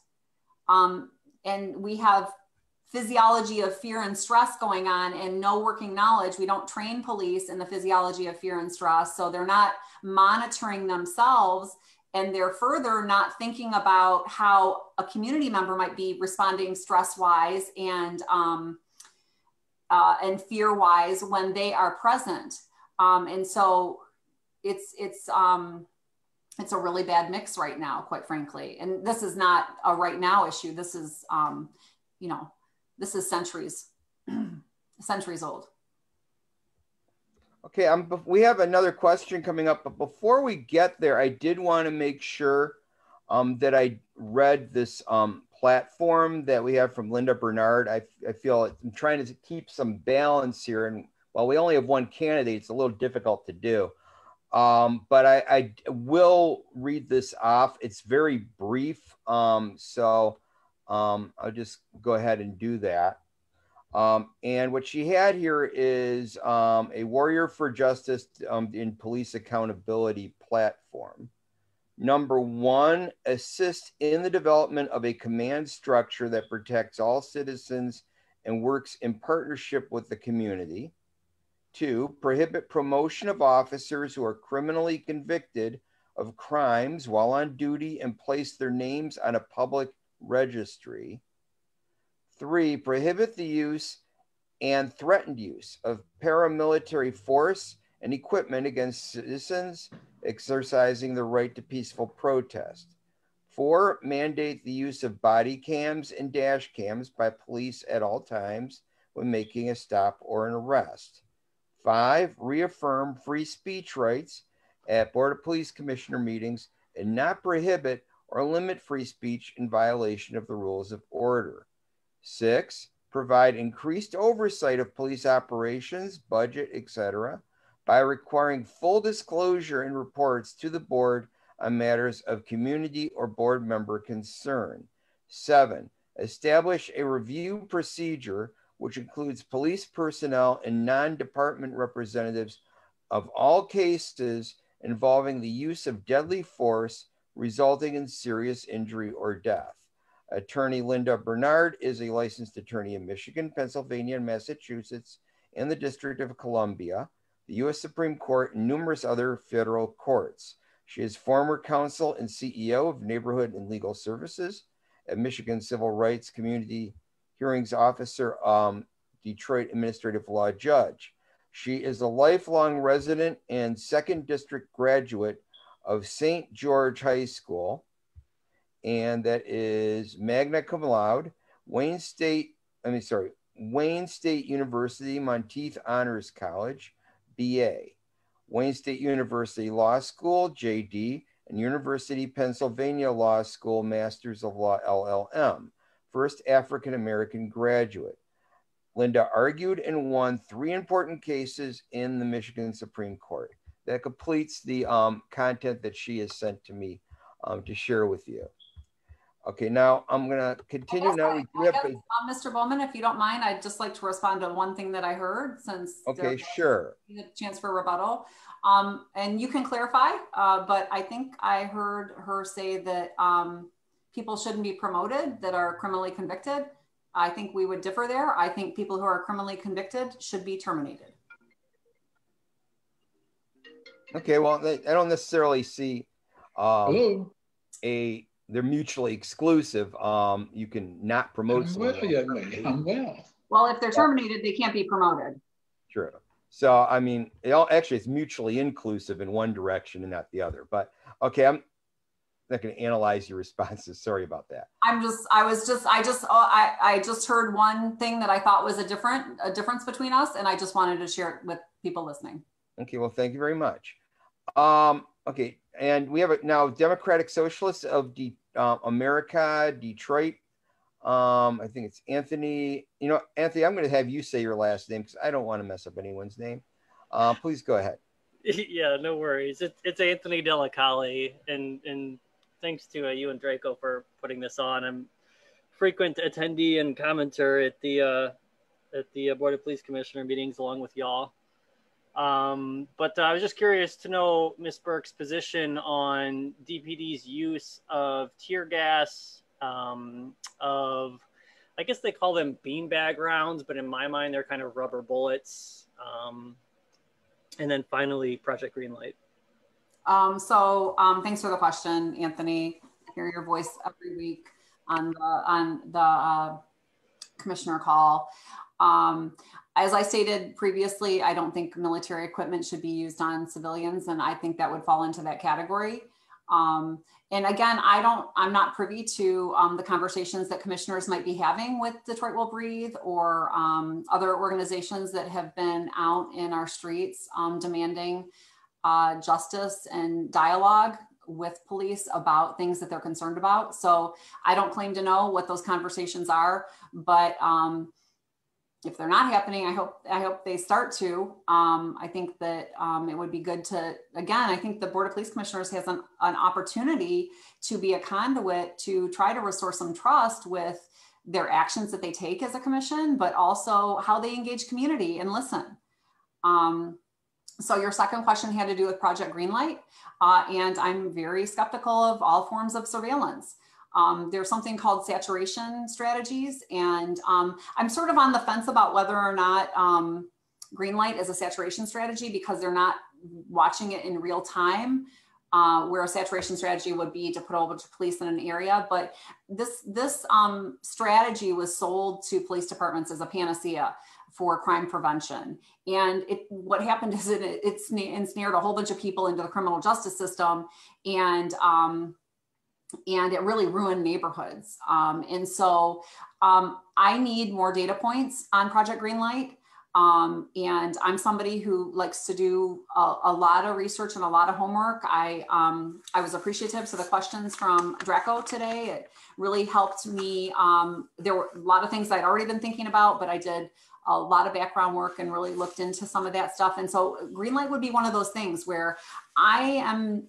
And we have physiology of fear and stress going on and no working knowledge. We don't train police in the physiology of fear and stress. So they're not monitoring themselves, and they're further not thinking about how a community member might be responding stress-wise and fear-wise when they are present. And so it's a really bad mix right now, quite frankly. And this is not a right now issue. This is, you know, this is centuries old. Okay, we have another question coming up, but before we get there, I did want to make sure that I read this platform that we have from Linda Bernard. I feel I'm trying to keep some balance here, and while we only have one candidate, it's a little difficult to do. But I will read this off. It's very brief. So I'll just go ahead and do that. And what she had here is a Warrior for Justice in Police Accountability platform. Number one, assist in the development of a command structure that protects all citizens and works in partnership with the community. Two, prohibit promotion of officers who are criminally convicted of crimes while on duty and place their names on a public registry. Three, prohibit the use and threatened use of paramilitary force and equipment against citizens exercising the right to peaceful protest. Four, mandate the use of body cams and dash cams by police at all times when making a stop or an arrest. Five, reaffirm free speech rights at Board of Police Commissioner meetings and not prohibit or limit free speech in violation of the rules of order. Six, provide increased oversight of police operations, budget, etc., by requiring full disclosure in reports to the board on matters of community or board member concern. Seven, establish a review procedure which includes police personnel and non-department representatives of all cases involving the use of deadly force resulting in serious injury or death. Attorney Linda Bernard is a licensed attorney in Michigan, Pennsylvania, and Massachusetts, and the District of Columbia, the U.S. Supreme Court, and numerous other federal courts. She is former counsel and CEO of Neighborhood and Legal Services at Michigan Civil Rights Community Hearings Officer, Detroit Administrative Law Judge. She is a lifelong resident and second district graduate of St. George High School, and that is magna cum laude, Wayne State University Monteith Honors College, BA, Wayne State University Law School, JD, and University of Pennsylvania Law School, Masters of Law, LLM, first African-American graduate. Linda argued and won 3 important cases in the Michigan Supreme Court. That completes the content that she has sent to me to share with you. Okay, now I'm gonna continue. Mr. Boman, if you don't mind, I'd just like to respond to one thing that I heard since. Okay, sure. A chance for rebuttal. And you can clarify, but I think I heard her say that people shouldn't be promoted that are criminally convicted. I think we would differ there. I think people who are criminally convicted should be terminated. Okay, well, I don't necessarily see they're mutually exclusive. You can not promote someone. Well, if they're terminated, they can't be promoted. True. So, I mean, actually it's mutually inclusive in one direction and not the other. But okay, I'm not going to analyze your responses. Sorry about that. I just heard one thing that I thought was a difference between us, and I just wanted to share it with people listening. Okay, well, thank you very much. Okay, and we have now Democratic Socialists of America, Detroit. I think it's Anthony. You know, Anthony, I'm going to have you say your last name because I don't want to mess up anyone's name. Please go ahead. Yeah, no worries. It's Anthony Delacalle, and thanks to you and DRACO for putting this on. I'm frequent attendee and commenter at the Board of Police Commissioner meetings along with y'all. But I was just curious to know Ms. Burke's position on DPD's use of tear gas, of, I guess they call them beanbag rounds, but in my mind, they're kind of rubber bullets. And then finally, Project Greenlight. Thanks for the question, Anthony. I hear your voice every week on the commissioner call. As I stated previously, I don't think military equipment should be used on civilians, and I think that would fall into that category. And again, I'm not privy to the conversations that commissioners might be having with Detroit Will Breathe or other organizations that have been out in our streets demanding justice and dialogue with police about things that they're concerned about. So I don't claim to know what those conversations are, but if they're not happening, I hope they start to. I think that it would be good to, again, I think the Board of Police Commissioners has an opportunity to be a conduit to try to restore some trust with their actions that they take as a commission, but also how they engage community and listen. So your second question had to do with Project Greenlight, and I'm very skeptical of all forms of surveillance. There's something called saturation strategies, and I'm sort of on the fence about whether or not Greenlight is a saturation strategy, because they're not watching it in real time, where a saturation strategy would be to put a whole bunch of police in an area. But this strategy was sold to police departments as a panacea for crime prevention. And what happened is it ensnared a whole bunch of people into the criminal justice system, and it really ruined neighborhoods. And so I need more data points on Project Greenlight. And I'm somebody who likes to do a lot of research and a lot of homework. I was appreciative to the questions from DRACO today. It really helped me. There were a lot of things I'd already been thinking about, but I did a lot of background work and really looked into some of that stuff. And so Greenlight would be one of those things where I am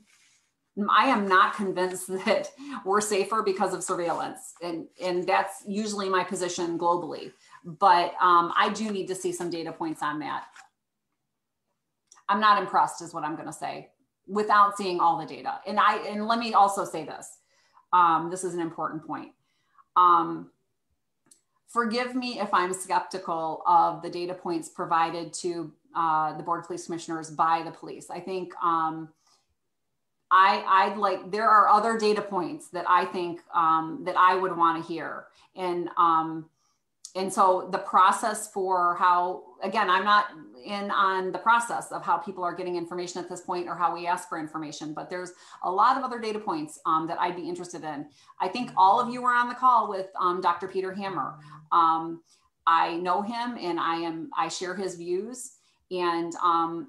not convinced that we're safer because of surveillance. And that's usually my position globally. But I do need to see some data points on that. I'm not impressed is what I'm going to say without seeing all the data. And let me also say this. This is an important point. Forgive me if I'm skeptical of the data points provided to the Board of Police Commissioners by the police. I think I'd like, there are other data points that I think that I would want to hear. And so the process for how, again, I'm not in on the process of how people are getting information at this point or how we ask for information, but there's a lot of other data points that I'd be interested in. I think all of you were on the call with Dr. Peter Hammer. I know him and I share his views, and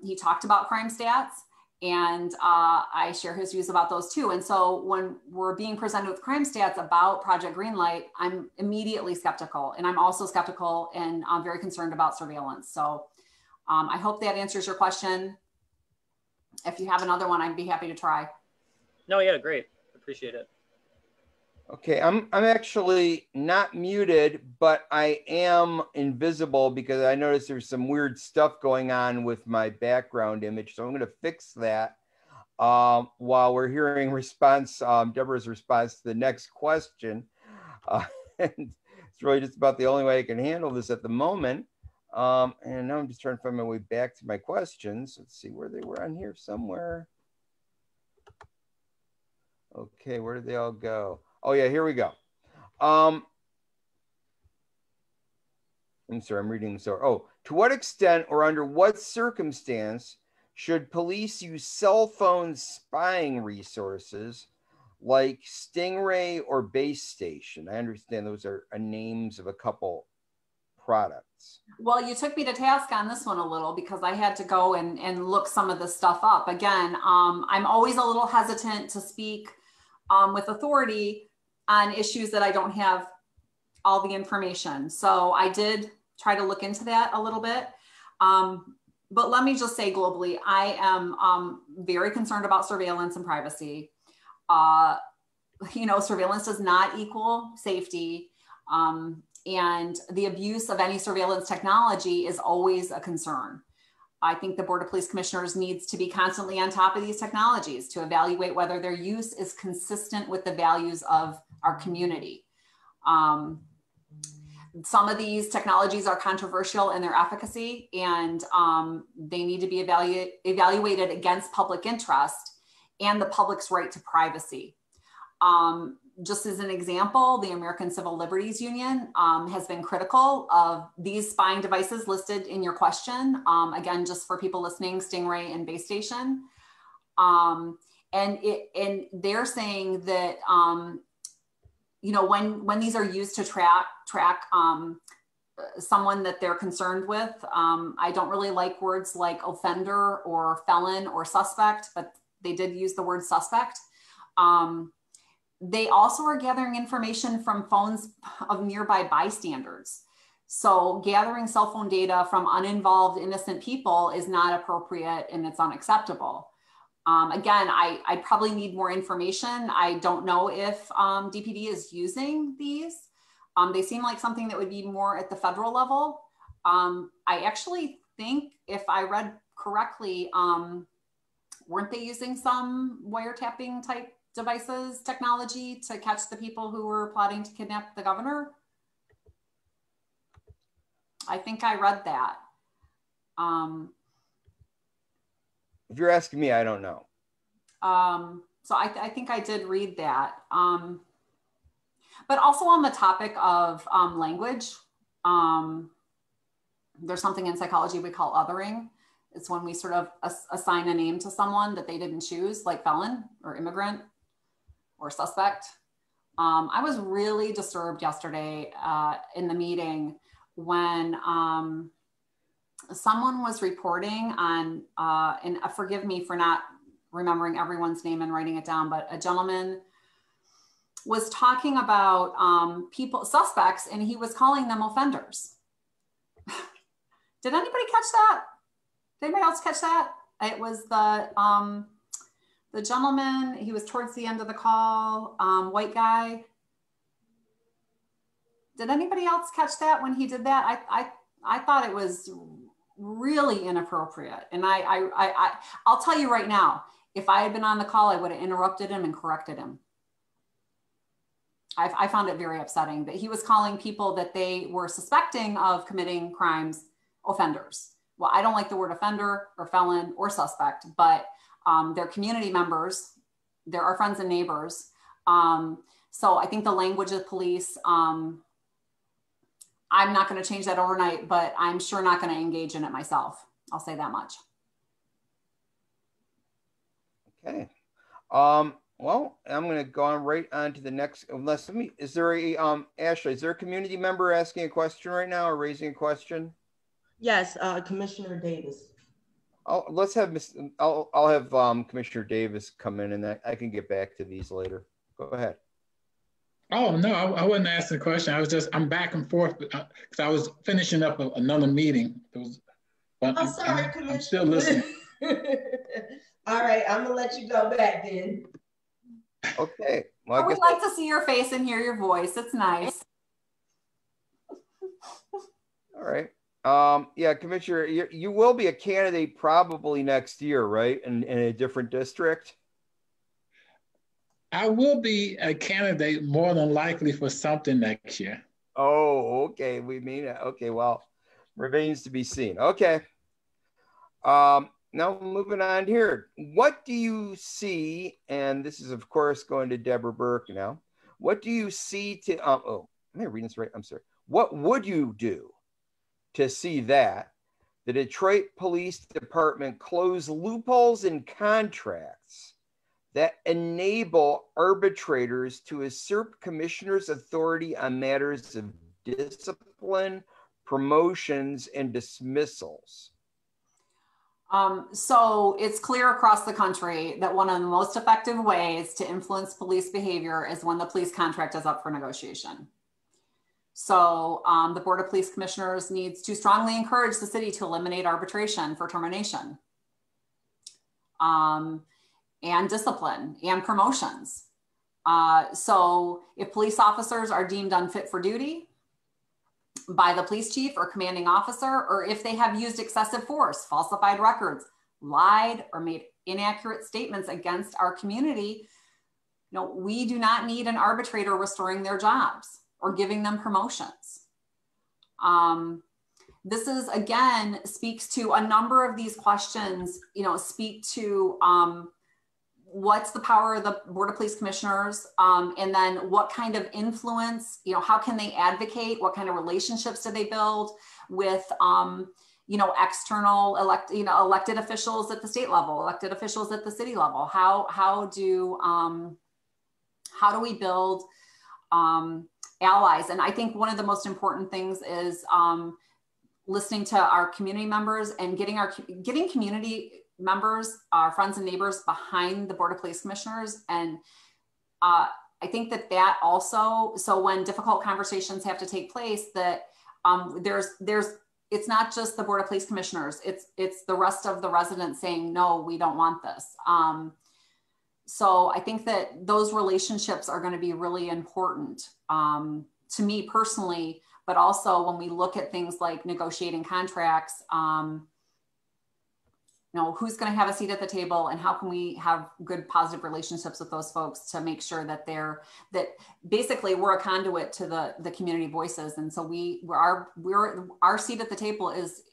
he talked about crime stats, and I share his views about those too. And so when we're being presented with crime stats about Project Greenlight, I'm immediately skeptical, and I'm also skeptical and I'm very concerned about surveillance. So I hope that answers your question. If you have another one, I'd be happy to try. No, yeah, great. Appreciate it. Okay, I'm actually not muted, but I am invisible because I noticed there's some weird stuff going on with my background image. So I'm going to fix that while we're hearing Deborah's response to the next question. And it's really just about the only way I can handle this at the moment. And now I'm just trying to find my way back to my questions. Let's see where they were on here somewhere. Okay, where did they all go? Oh yeah, here we go. I'm sorry, I'm reading this over. Oh, to what extent or under what circumstance should police use cell phone spying resources like Stingray or Base Station? I understand those are names of a couple products. Well, you took me to task on this one a little because I had to go and look some of this stuff up. Again, I'm always a little hesitant to speak with authority on issues that I don't have all the information. So I did try to look into that a little bit. But let me just say globally, I am very concerned about surveillance and privacy. You know, surveillance does not equal safety. And the abuse of any surveillance technology is always a concern. I think the Board of Police Commissioners needs to be constantly on top of these technologies to evaluate whether their use is consistent with the values of our community. Some of these technologies are controversial in their efficacy, and they need to be evaluated against public interest and the public's right to privacy. Just as an example, the American Civil Liberties Union has been critical of these spying devices listed in your question. Again, just for people listening, Stingray and Base Station. And they're saying that, you know, when these are used to track someone that they're concerned with, I don't really like words like offender or felon or suspect, but they did use the word suspect. They also are gathering information from phones of nearby bystanders. So gathering cell phone data from uninvolved innocent people is not appropriate and it's unacceptable. Again, I probably need more information. I don't know if DPD is using these. They seem like something that would be more at the federal level. I actually think, if I read correctly, weren't they using some wiretapping type devices, technology to catch the people who were plotting to kidnap the governor? I think I read that. If you're asking me, I don't know. So I think I did read that. But also on the topic of language, there's something in psychology we call othering. It's when we sort of assign a name to someone that they didn't choose, like felon or immigrant or suspect. I was really disturbed yesterday in the meeting when someone was reporting on, and forgive me for not remembering everyone's name and writing it down, but a gentleman was talking about suspects, and he was calling them offenders. Did anybody catch that? Did anybody else catch that? It was the gentleman, he was towards the end of the call, white guy. Did anybody else catch that when he did that? I thought it was really inappropriate. And I'll tell you right now, if I had been on the call, I would have interrupted him and corrected him. I found it very upsetting that he was calling people that they were suspecting of committing crimes offenders. Well, I don't like the word offender or felon or suspect, but they're community members. They're our friends and neighbors. So I think the language of police, I'm not going to change that overnight, but I'm sure not going to engage in it myself. I'll say that much. Okay. Well, I'm going to go on right on to the next. Unless is there a Ashley? Is there a community member asking a question right now or raising a question? Yes, Commissioner Davis. Let's have I'll have Commissioner Davis come in, and I can get back to these later. Go ahead. Oh no, I wasn't asking a question. I'm back and forth because I was finishing up another meeting. But Commissioner. I'm still listening. All right, I'm gonna let you go back then. Okay. Well, we'd like to see your face and hear your voice. It's nice. All right. Yeah, Commissioner, you will be a candidate probably next year, right? In a different district? I will be a candidate more than likely for something next year. Oh, okay. We mean it. Okay, well, remains to be seen. Okay. Now moving on here. What do you see, and this is of course going to Deborah Burke now. What do you see to, am I reading this right? I'm sorry. What would you do to see that the Detroit Police Department close loopholes in contracts that enable arbitrators to usurp commissioners' authority on matters of discipline, promotions, and dismissals? So it's clear across the country that one of the most effective ways to influence police behavior is when the police contract is up for negotiation. So the Board of Police Commissioners needs to strongly encourage the city to eliminate arbitration for termination and discipline and promotions. So if police officers are deemed unfit for duty by the police chief or commanding officer, or if they have used excessive force, falsified records, lied, or made inaccurate statements against our community, we do not need an arbitrator restoring their jobs or giving them promotions. This is, again, speaks to a number of these questions, speak to what's the power of the Board of Police Commissioners, and then what kind of influence, how can they advocate, what kind of relationships do they build with, external elected officials at the state level, elected officials at the city level. How do we build allies? And I think one of the most important things is listening to our community members and getting community members, our friends and neighbors behind the Board of Police Commissioners. And I think that also, so when difficult conversations have to take place, that it's not just the Board of Police Commissioners, it's the rest of the residents saying, no, we don't want this. So I think that those relationships are going to be really important to me personally, but also when we look at things like negotiating contracts, who's going to have a seat at the table, and how can we have good positive relationships with those folks to make sure that that basically we're a conduit to the community voices. And so our seat at the table is,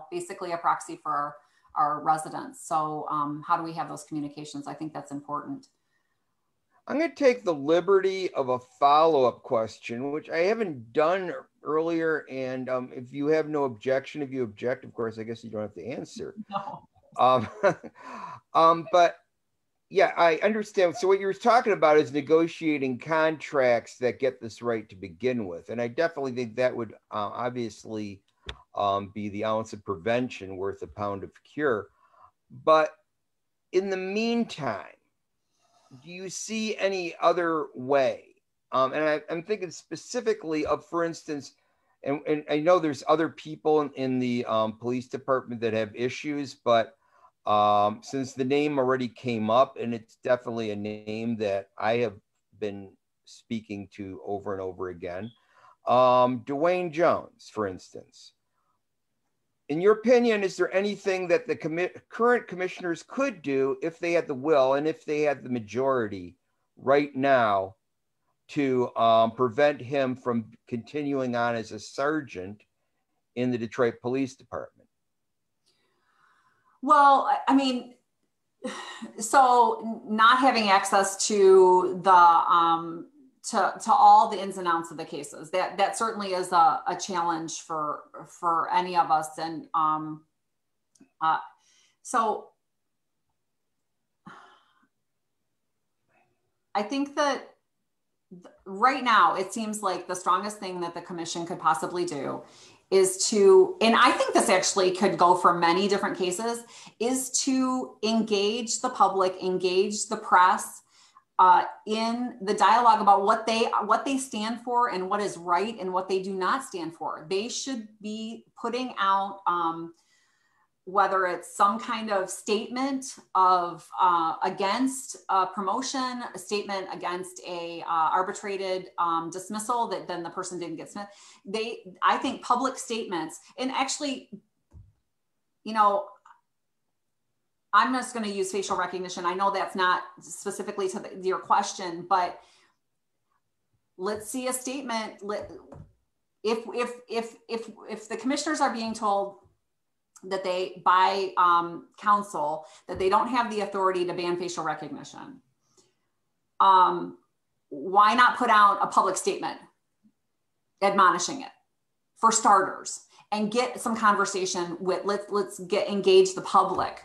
basically a proxy for our residents. So how do we have those communications? I think that's important. I'm going to take the liberty of a follow-up question, which I haven't done earlier. And if you have no objection, if you object, of course, I guess you don't have to answer. No. But yeah, I understand. So what you're talking about is negotiating contracts that get this right to begin with. And I definitely think that would obviously be the ounce of prevention worth a pound of cure. But in the meantime, do you see any other way? And I'm thinking specifically of, for instance, and I know there's other people in the police department that have issues, but since the name already came up, and it's definitely a name that I have been speaking to over and over again, Dwayne Jones, for instance. In your opinion, is there anything that the current commissioners could do if they had the will and if they had the majority right now to prevent him from continuing on as a sergeant in the Detroit Police Department? Well, I mean, so not having access to the to all the ins and outs of the cases, that certainly is a challenge for any of us. And so I think that right now it seems like the strongest thing that the commission could possibly do is to, and I think this actually could go for many different cases, is to engage the public, engage the press in the dialogue about what they stand for and what is right and what they do not stand for. They should be putting out whether it's some kind of statement of against promotion, a statement against a arbitrated dismissal that then the person didn't get dismissed. I think public statements, and actually, I'm just going to use facial recognition. I know that's not specifically to your question, but let's see a statement. If the commissioners are being told that they, by council, that they don't have the authority to ban facial recognition, why not put out a public statement admonishing it, for starters, and get some conversation with, let's engage the public,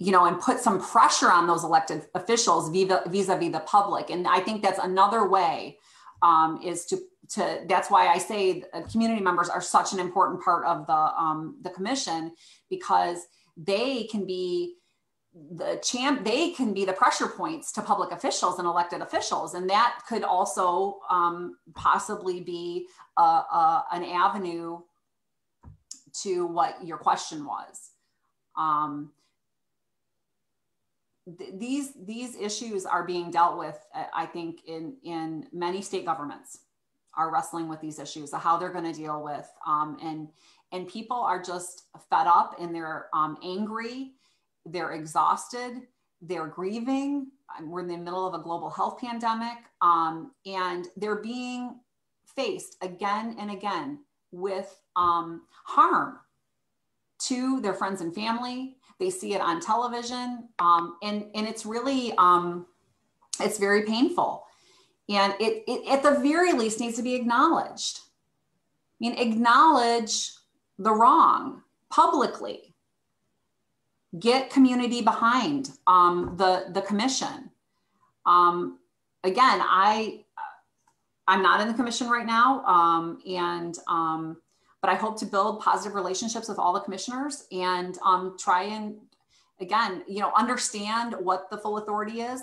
and put some pressure on those elected officials vis-a-vis the public. And I think that's another way, is to that's why I say community members are such an important part of the commission, because they can be the pressure points to public officials and elected officials. And that could also possibly be an avenue to what your question was. These issues are being dealt with, I think, in many state governments are wrestling with these issues of how they're going to deal with, and people are just fed up, and they're angry, they're exhausted, they're grieving. We're in the middle of a global health pandemic, and they're being faced again and again with harm to their friends and family. They see it on television, and it's really, it's very painful. And it at the very least needs to be acknowledged. I mean, acknowledge the wrong publicly. Get community behind the commission. Again, I'm not in the commission right now, but I hope to build positive relationships with all the commissioners and try and, again, understand what the full authority is.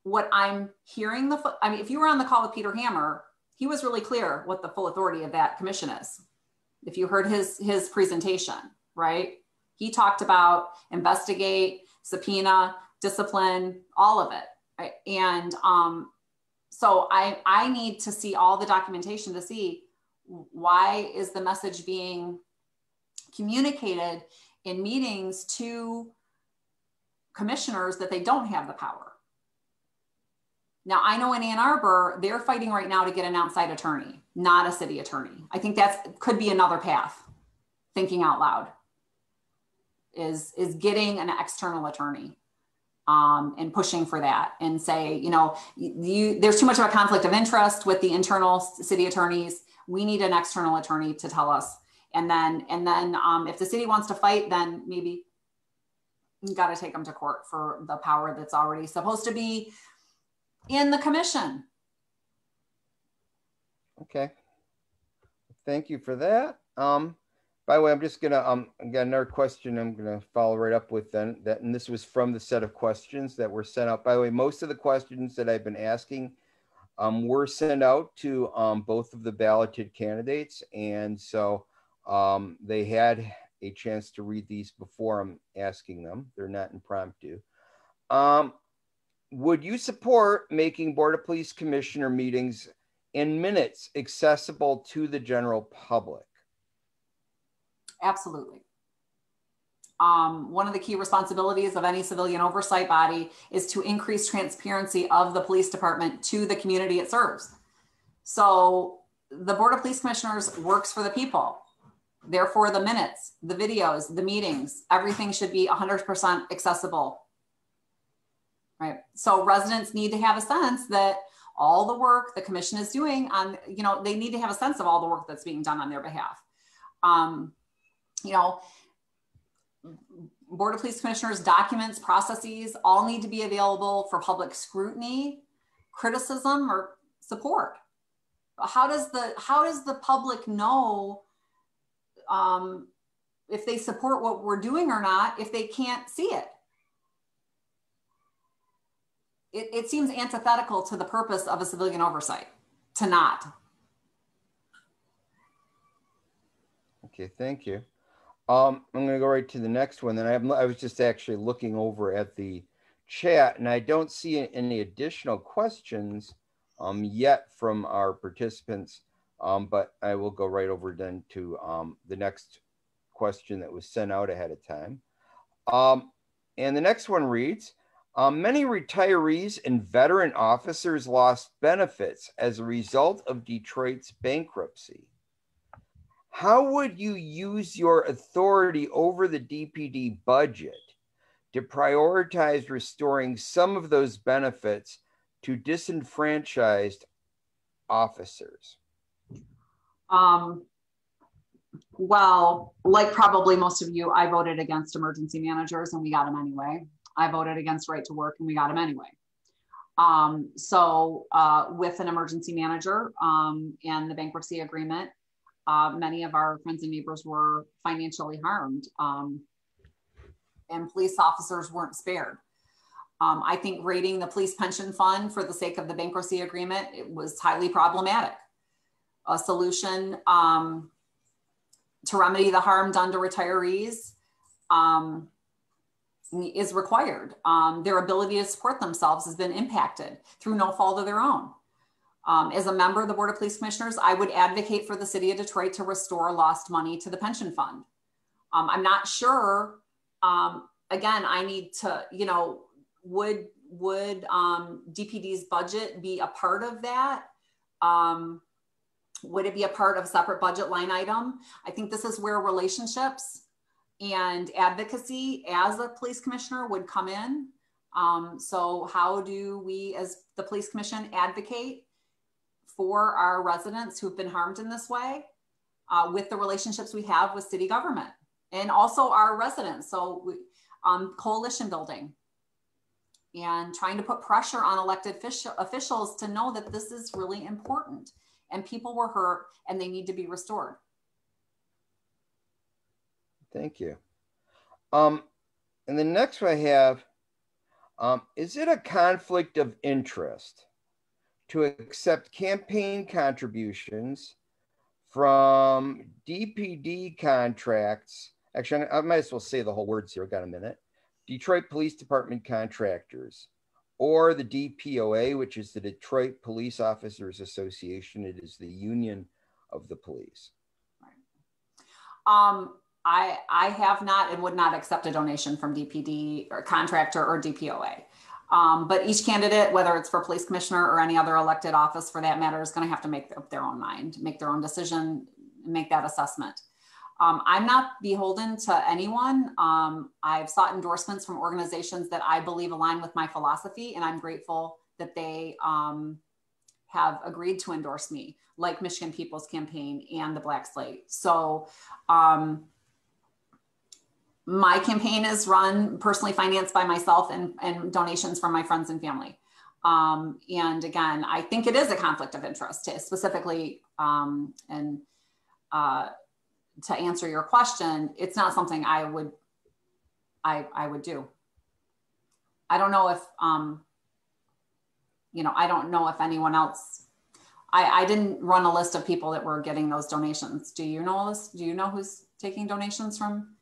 What I'm hearing, if you were on the call with Peter Hammer, he was really clear what the full authority of that commission is. If you heard his presentation, right? He talked about investigate, subpoena, discipline, all of it. Right? And so I need to see all the documentation to see why is the message being communicated in meetings to commissioners that they don't have the power. Now, I know in Ann Arbor, they're fighting right now to get an outside attorney, not a city attorney. I think that could be another path, thinking out loud, is getting an external attorney and pushing for that and say, you know, there's too much of a conflict of interest with the internal city attorneys. We need an external attorney to tell us. And then if the city wants to fight, then maybe you got to take them to court for the power that's already supposed to be in the commission. Okay. Thank you for that. By the way, I'm just gonna I got another question I'm gonna follow right up with then. And this was from the set of questions that were sent out. By the way, most of the questions that I've been asking were sent out to both of the balloted candidates, and so they had a chance to read these before I'm asking them. They're not impromptu. Would you support making Board of Police Commissioner meetings in minutes accessible to the general public? Absolutely. One of the key responsibilities of any civilian oversight body is to increase transparency of the police department to the community it serves. So the Board of Police Commissioners works for the people. Therefore, the minutes, the videos, the meetings, everything should be 100% accessible. Right. So residents need to have a sense that all the work the commission is doing on, you know, they need to have a sense of all the work that's being done on their behalf. You know, Board of Police Commissioners documents, processes all need to be available for public scrutiny, criticism, or support. How does the public know if they support what we're doing or not if they can't see it? It seems antithetical to the purpose of a civilian oversight to not. Okay, thank you. I'm going to go right to the next one. Then I was just actually looking over at the chat, and I don't see any additional questions yet from our participants, but I will go right over then to the next question that was sent out ahead of time. And the next one reads, many retirees and veteran officers lost benefits as a result of Detroit's bankruptcy. How would you use your authority over the DPD budget to prioritize restoring some of those benefits to disenfranchised officers? Well, like probably most of you, I voted against emergency managers and we got them anyway. I voted against right to work and we got them anyway. So with an emergency manager and the bankruptcy agreement, many of our friends and neighbors were financially harmed and police officers weren't spared. I think raiding the police pension fund for the sake of the bankruptcy agreement, it was highly problematic. A solution to remedy the harm done to retirees is required. Their ability to support themselves has been impacted through no fault of their own. As a member of the Board of Police Commissioners, I would advocate for the city of Detroit to restore lost money to the pension fund. I'm not sure, again, I need to, you know, would DPD's budget be a part of that? Would it be a part of a separate budget line item? I think this is where relationships and advocacy as a police commissioner would come in. So how do we as the police commission advocate for our residents who've been harmed in this way with the relationships we have with city government and also our residents? So we, coalition building and trying to put pressure on elected officials to know that this is really important and people were hurt and they need to be restored. Thank you. And the next one I have, is it a conflict of interest to accept campaign contributions from DPD contracts. Actually, I might as well say the whole words here. I got a minute. Detroit Police Department contractors, or the DPOA, which is the Detroit Police Officers Association. It is the union of the police. I have not and would not accept a donation from DPD or contractor or DPOA. But each candidate, whether it's for police commissioner or any other elected office for that matter, is going to have to make up their own mind, make their own decision, make that assessment. I'm not beholden to anyone. I've sought endorsements from organizations that I believe align with my philosophy, and I'm grateful that they have agreed to endorse me, like Michigan People's Campaign and the Black Slate. So my campaign is run, personally financed by myself and donations from my friends and family. And again, I think it is a conflict of interest to specifically, to answer your question, it's not something I would do. I don't know if, I don't know if anyone else, I didn't run a list of people that were getting those donations. Do you know this? Do you know who's taking donations from?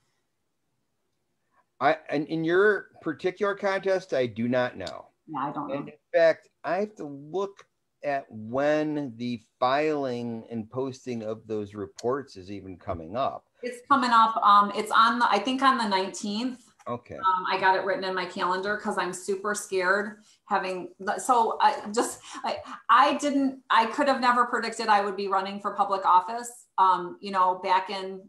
And in your particular contest, I do not know. Yeah, I don't know. And in fact, I have to look at when the filing and posting of those reports is even coming up. It's coming up. It's on I think on the 19th. Okay. I got it written in my calendar because I'm super scared I could have never predicted I would be running for public office. Back in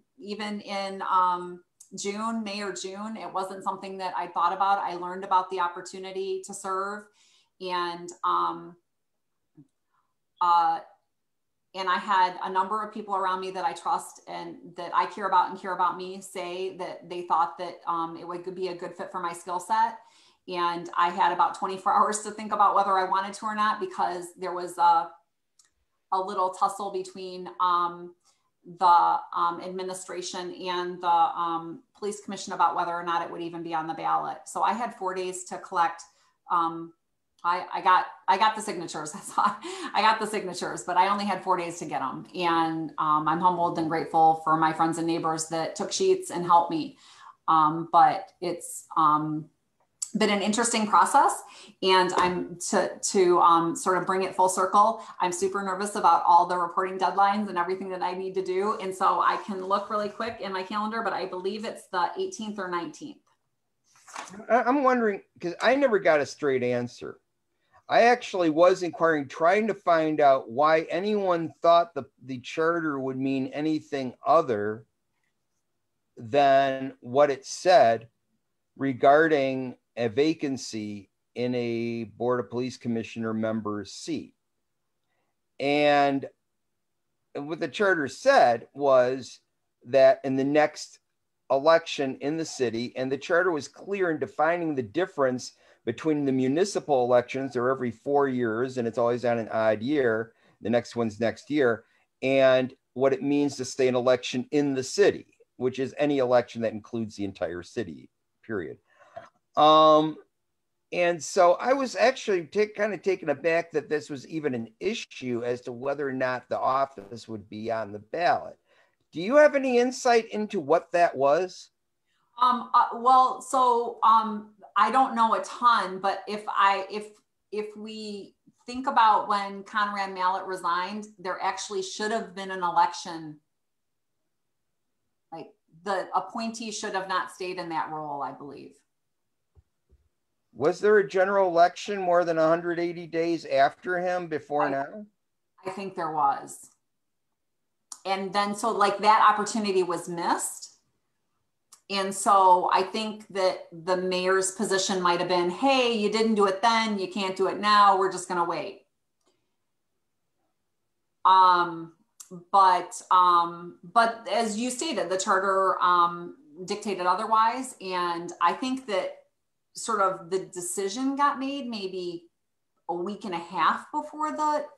June, May or June, it wasn't something that I thought about. I learned about the opportunity to serve, and I had a number of people around me that I trust and that I care about and care about me say that they thought that it would be a good fit for my skill set. And I had about 24 hours to think about whether I wanted to or not, because there was a little tussle between the administration and the police commission about whether or not it would even be on the ballot. So I had 4 days to collect. I got the signatures. I got the signatures, but I only had 4 days to get them. And I'm humbled and grateful for my friends and neighbors that took sheets and helped me. But it's been an interesting process, and I'm to sort of bring it full circle. I'm super nervous about all the reporting deadlines and everything that I need to do. And so I can look really quick in my calendar, but I believe it's the 18th or 19th. I'm wondering, because I never got a straight answer. I actually was inquiring, trying to find out why anyone thought the charter would mean anything other than what it said regarding a vacancy in a Board of Police Commissioner member's seat. And what the charter said was that in the next election in the city, and the charter was clear in defining the difference between the municipal elections, they're every 4 years and it's always on an odd year, the next one's next year, and what it means to stay an election in the city, which is any election that includes the entire city, period. And so I was actually kind of taken aback that this was even an issue as to whether or not the office would be on the ballot. Do you have any insight into what that was? I don't know a ton, but if we think about when Conrad Mallett resigned, there actually should have been an election. Like the appointee should have not stayed in that role, I believe. Was there a general election more than 180 days after him before now? I think there was. And then, so like that opportunity was missed. And so I think that the mayor's position might've been, hey, you didn't do it then, you can't do it now, we're just gonna wait. But as you stated, the charter dictated otherwise. And I think that sort of the decision got made maybe a week and a half before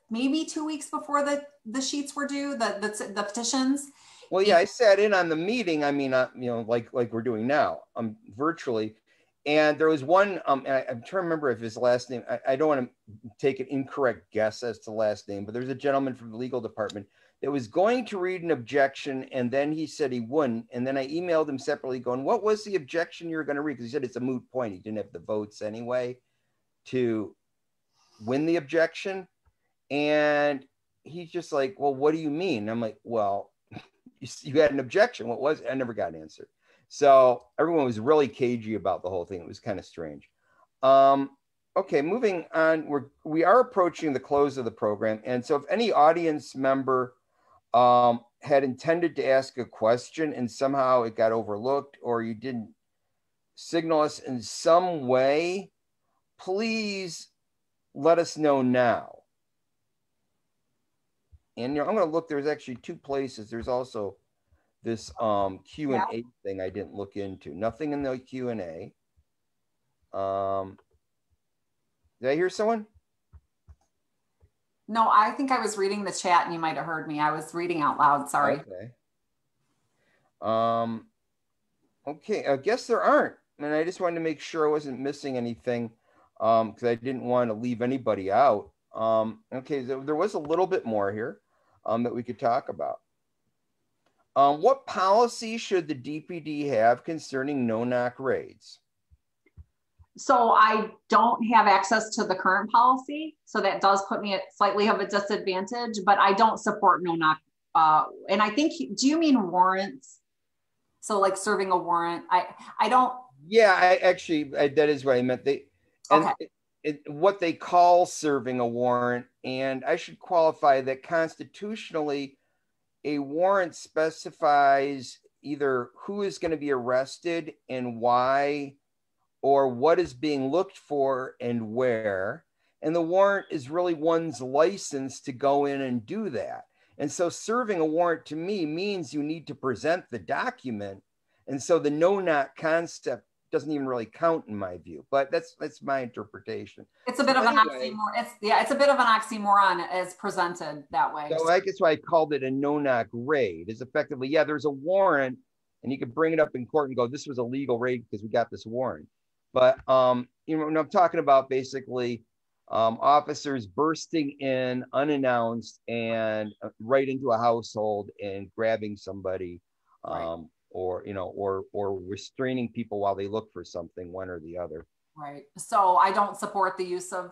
maybe 2 weeks before the sheets were due, the petitions. Well, yeah, I sat in on the meeting. I mean, like we're doing now, virtually. And there was one, I'm trying to remember if his last name, I don't want to take an incorrect guess as to the last name, but there's a gentleman from the legal department that was going to read an objection, and then he said he wouldn't. And then I emailed him separately going, what was the objection you were going to read? Because he said it's a moot point. He didn't have the votes anyway to win the objection. And he's just like, well, what do you mean? And I'm like, well, you had an objection. What was it? I never got an answer. So everyone was really cagey about the whole thing. It was kind of strange. Okay, moving on. We are approaching the close of the program. And so if any audience member had intended to ask a question and somehow it got overlooked, or you didn't signal us in some way, please let us know now. And I'm going to look, there's actually two places. There's also this Q&A thing I didn't look into. Nothing in the Q&A. Did I hear someone? No, I think I was reading the chat and you might have heard me. I was reading out loud, sorry. Okay. Okay, I guess there aren't. And I just wanted to make sure I wasn't missing anything because I didn't want to leave anybody out. Okay, so there was a little bit more here that we could talk about. What policy should the DPD have concerning no-knock raids? So I don't have access to the current policy. So that does put me at slightly of a disadvantage, but I don't support no-knock. And I think, do you mean warrants? So like serving a warrant? I don't. Yeah, that is what I meant. What they call serving a warrant, and I should qualify that constitutionally, a warrant specifies either who is going to be arrested and why, or what is being looked for and where. And the warrant is really one's license to go in and do that. And so serving a warrant to me means you need to present the document. And so the no-knock concept doesn't even really count in my view, but that's my interpretation. It's a bit of an oxymoron. It's a bit of an oxymoron as presented that way. So I guess why I called it a no-knock raid is effectively, yeah, there's a warrant and you could bring it up in court and go, this was a legal raid because we got this warrant. But, you know, when I'm talking about basically officers bursting in unannounced and right into a household and grabbing somebody, right. or, you know, or restraining people while they look for something, one or the other. Right. So I don't support the use of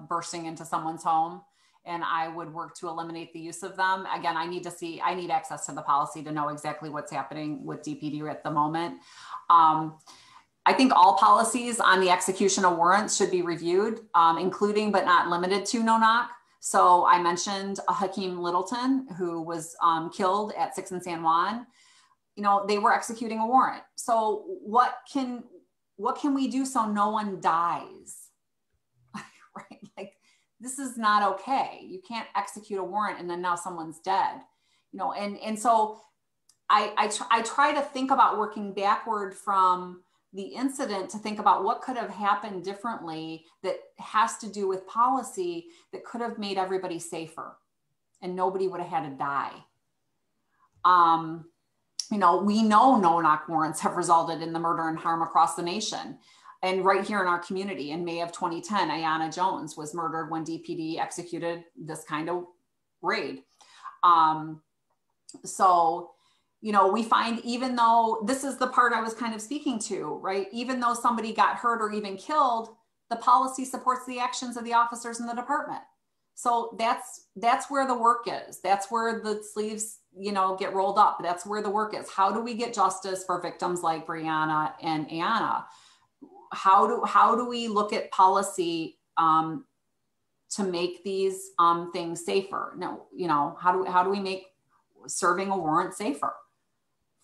bursting into someone's home, and I would work to eliminate the use of them. Again, I need access to the policy to know exactly what's happening with DPD at the moment. I think all policies on the execution of warrants should be reviewed, including but not limited to no-knock. So I mentioned Hakeem Littleton, who was killed at 6 in San Juan. You know, they were executing a warrant. So what can we do so no one dies? Right? Like, this is not okay. You can't execute a warrant and then now someone's dead. You know, and so I try to think about working backward from the incident to think about what could have happened differently that has to do with policy that could have made everybody safer and nobody would have had to die. You know, we know no-knock warrants have resulted in the murder and harm across the nation. And right here in our community in May of 2010, Ayanna Jones was murdered when DPD executed this kind of raid. So, you know, we find, even though this is the part I was kind of speaking to, right? Even though somebody got hurt or even killed, the policy supports the actions of the officers in the department. So that's where the work is. That's where the sleeves, you know, get rolled up. That's where the work is. How do we get justice for victims like Brianna and Ayanna? How do we look at policy to make these things safer? No, you know, how do we make serving a warrant safer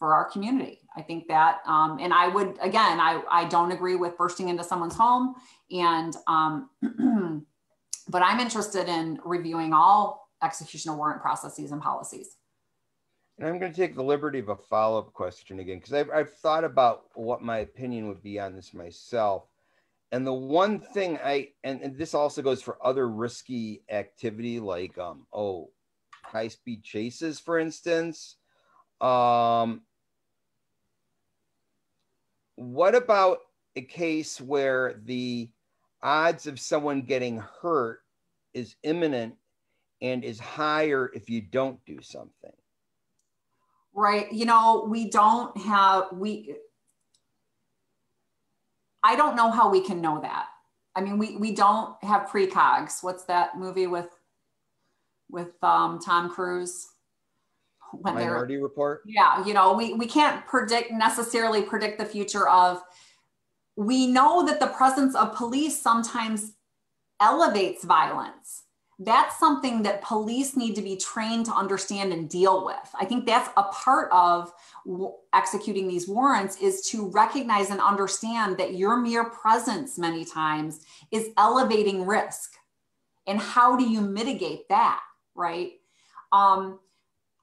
for our community? I think that, and I would, again, I don't agree with bursting into someone's home, and but I'm interested in reviewing all execution of warrant processes and policies. And I'm going to take the liberty of a follow-up question again, because I've thought about what my opinion would be on this myself. And the one thing and this also goes for other risky activity like, high-speed chases, for instance. What about a case where the odds of someone getting hurt is imminent and is higher if you don't do something? Right. You know, I don't know how we can know that. I mean, we don't have precogs. What's that movie with Tom Cruise? When Minority Report? Yeah, you know, we can't necessarily predict the future of, we know that the presence of police sometimes elevates violence. That's something that police need to be trained to understand and deal with. I think that's a part of executing these warrants, is to recognize and understand that your mere presence many times is elevating risk. And how do you mitigate that, right?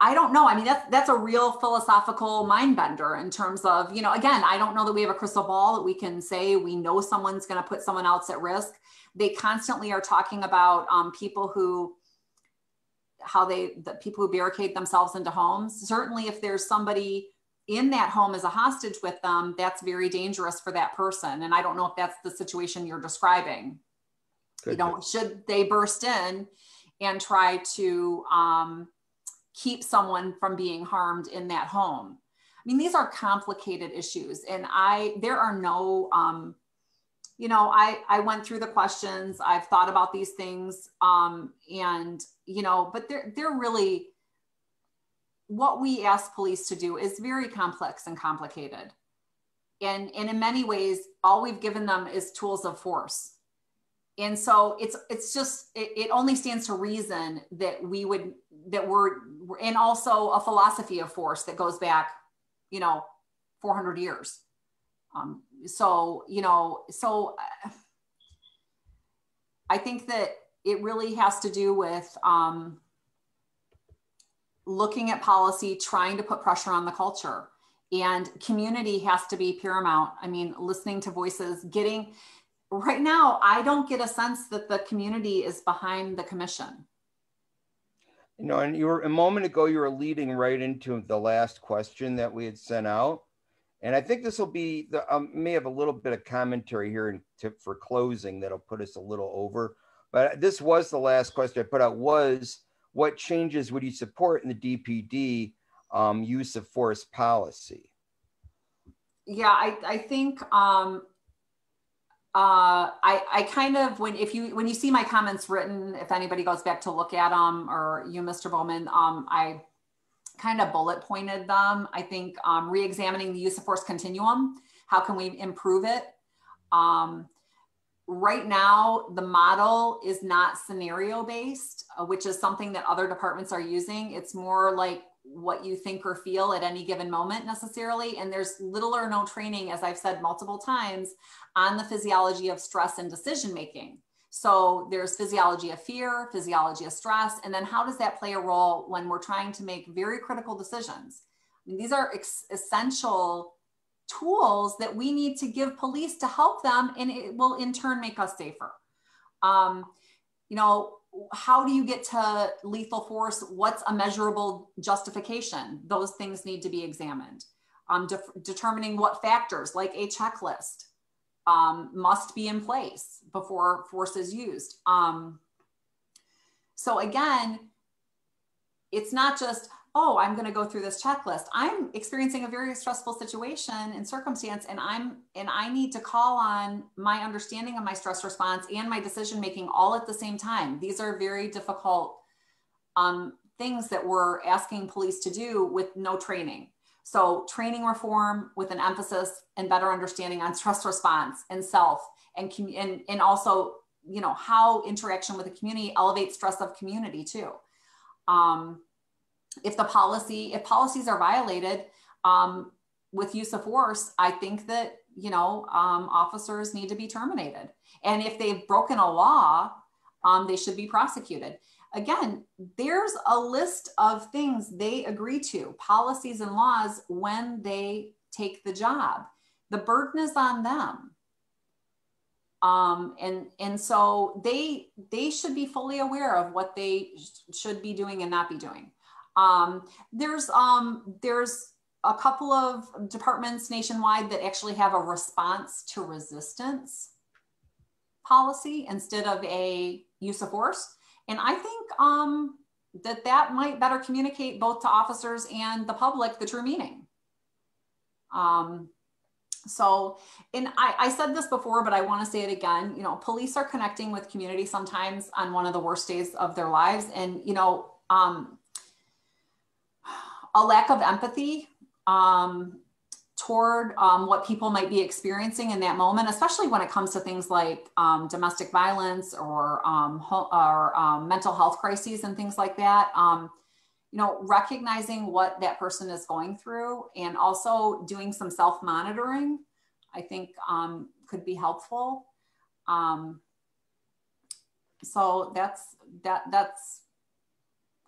I don't know. I mean, that's a real philosophical mind bender in terms of, you know, again, I don't know that we have a crystal ball that we can say we know someone's going to put someone else at risk. They constantly are talking about people who barricade themselves into homes. Certainly if there's somebody in that home as a hostage with them, that's very dangerous for that person. And I don't know if that's the situation you're describing. You know, should they burst in and try to keep someone from being harmed in that home? I mean, these are complicated issues, and there are no, you know, I went through the questions, I've thought about these things, and, you know, but they're really, what we ask police to do is very complex and complicated. And in many ways, all we've given them is tools of force. And so it's just, it only stands to reason that we're, and also a philosophy of force that goes back, you know, 400 years. So, you know, I think that it really has to do with looking at policy, trying to put pressure on the culture, and community has to be paramount. I mean, listening to voices, right now, I don't get a sense that the community is behind the commission. You know, and a moment ago, you were leading right into the last question that we had sent out. And I think this will be, may have a little bit of commentary here for closing that'll put us a little over. But this was the last question I put out, was what changes would you support in the DPD use of force policy? Yeah, I think I kind of, when you see my comments written, if anybody goes back to look at them, or you, Mr. Boman, I kind of bullet pointed them. I think re-examining the use of force continuum. How can we improve it? Right now, the model is not scenario based, which is something that other departments are using. It's more like what you think or feel at any given moment necessarily. And there's little or no training, as I've said multiple times, on the physiology of stress and decision-making. So there's physiology of fear, physiology of stress, and then how does that play a role when we're trying to make very critical decisions? I mean, these are essential tools that we need to give police to help them, and it will in turn make us safer. You know, how do you get to lethal force? What's a measurable justification? Those things need to be examined. Determining what factors, like a checklist, must be in place before force is used. So again, it's not just, oh, I'm going to go through this checklist. I'm experiencing a very stressful situation and circumstance, and I need to call on my understanding of my stress response and my decision-making all at the same time. These are very difficult things that we're asking police to do with no training. So training reform with an emphasis and better understanding on stress response and self, and also, you know, how interaction with the community elevates stress of community too. If policies are violated with use of force, I think that, you know, officers need to be terminated. And if they've broken a law, they should be prosecuted. Again, there's a list of things they agree to, policies and laws, when they take the job. The burden is on them. And so they should be fully aware of what they should be doing and not be doing. There's a couple of departments nationwide that actually have a response to resistance policy instead of a use of force. And I think that might better communicate both to officers and the public the true meaning. So, and I said this before, but I want to say it again, you know, police are connecting with community sometimes on one of the worst days of their lives. And, you know, a lack of empathy toward what people might be experiencing in that moment, especially when it comes to things like domestic violence or mental health crises and things like that. You know, recognizing what that person is going through and also doing some self-monitoring, I think could be helpful. So that's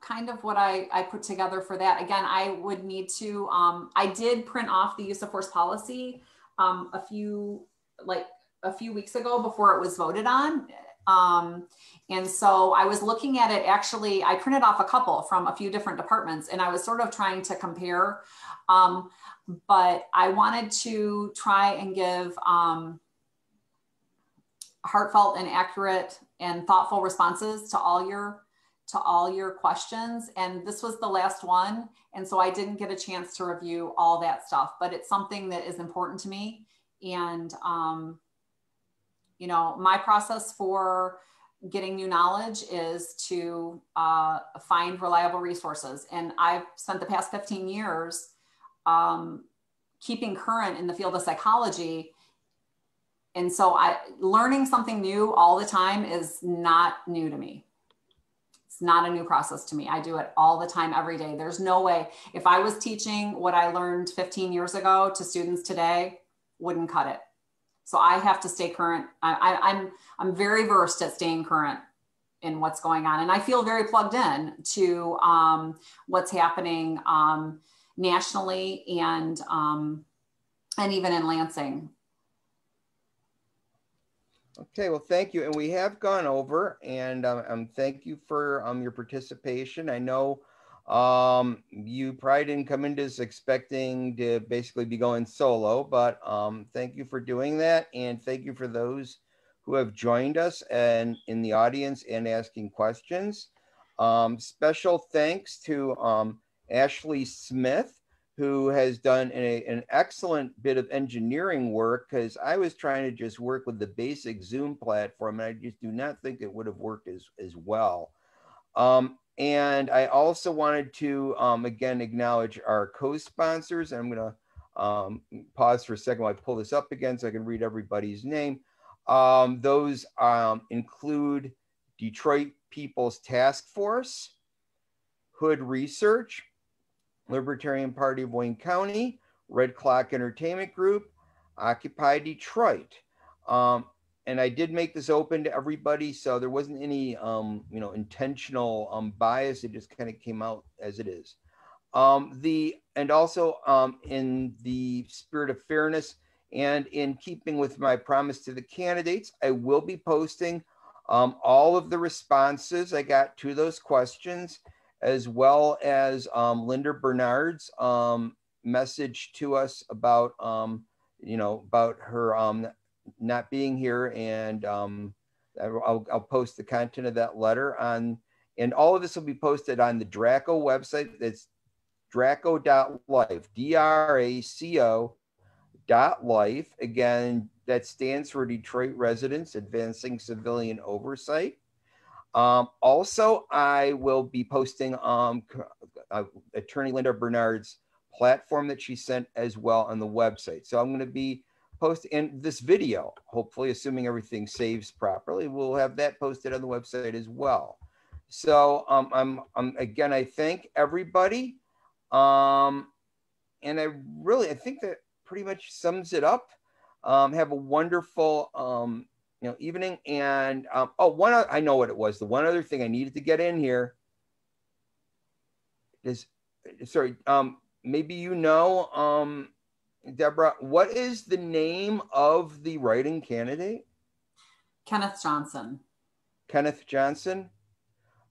kind of what I put together for that. Again, I would need to, I did print off the use of force policy a few weeks ago before it was voted on. And so I was looking at it, actually, I printed off a couple from a few different departments and I was sort of trying to compare, but I wanted to try and give heartfelt and accurate and thoughtful responses to all your questions. And this was the last one. And so I didn't get a chance to review all that stuff, but it's something that is important to me. And, you know, my process for getting new knowledge is to find reliable resources. And I've spent the past 15 years keeping current in the field of psychology. And so learning something new all the time is not new to me. It's not a new process to me. I do it all the time, every day. There's no way. If I was teaching what I learned 15 years ago to students today, wouldn't cut it. So I have to stay current. I'm very versed at staying current in what's going on. And I feel very plugged in to what's happening nationally and even in Lansing. Okay, well, thank you. And we have gone over, and thank you for your participation. I know you probably didn't come into this expecting to basically be going solo, but thank you for doing that. And thank you for those who have joined us and in the audience and asking questions. Special thanks to Ashley Smith, who has done an excellent bit of engineering work, because I was trying to just work with the basic Zoom platform, and I just do not think it would have worked as well. And I also wanted to, again, acknowledge our co-sponsors. I'm going to pause for a second while I pull this up again so I can read everybody's name. Those include Detroit People's Task Force, Hood Research, Libertarian Party of Wayne County, Red Clock Entertainment Group, Occupy Detroit. And I did make this open to everybody, so there wasn't any, intentional bias. It just kind of came out as it is. And also in the spirit of fairness and in keeping with my promise to the candidates, I will be posting all of the responses I got to those questions, as well as Linda Bernard's message to us about, about her not being here. And I'll post the content of that letter on, and all of this will be posted on the DRACO website. That's DRACO.life, DRACO.life. Again, that stands for Detroit Residents Advancing Civilian Oversight. Also, I will be posting Attorney Linda Bernard's platform that she sent as well on the website. So I'm going to be posting in this video, hopefully, assuming everything saves properly, we'll have that posted on the website as well. So again, I thank everybody. And I think that pretty much sums it up. Have a wonderful evening. And I know what it was. The one other thing I needed to get in here is, sorry, maybe Deborah, what is the name of the writing candidate? Kenneth Johnson. Kenneth Johnson.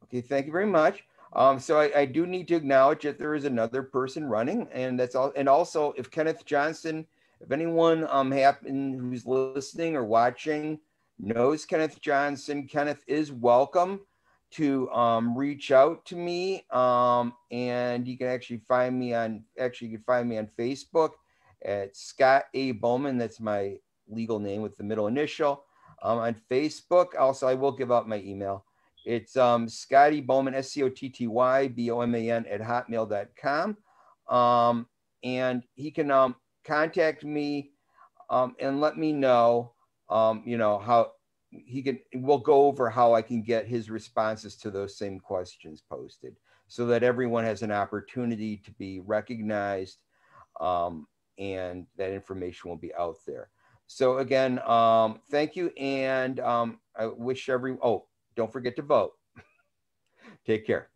Okay, thank you very much. So I do need to acknowledge that there is another person running, and that's all. And also, if Kenneth Johnson, if anyone who's listening or watching knows Kenneth Johnson, Kenneth is welcome to reach out to me. And you can actually find me on Facebook at Scott A. Boman. That's my legal name with the middle initial. On Facebook, also I will give out my email. It's Scotty Boman, SCOTTYBOMAN at hotmail.com. And he can contact me and let me know, how we'll go over how I can get his responses to those same questions posted so that everyone has an opportunity to be recognized, and that information will be out there. So again, thank you. And I wish don't forget to vote. Take care.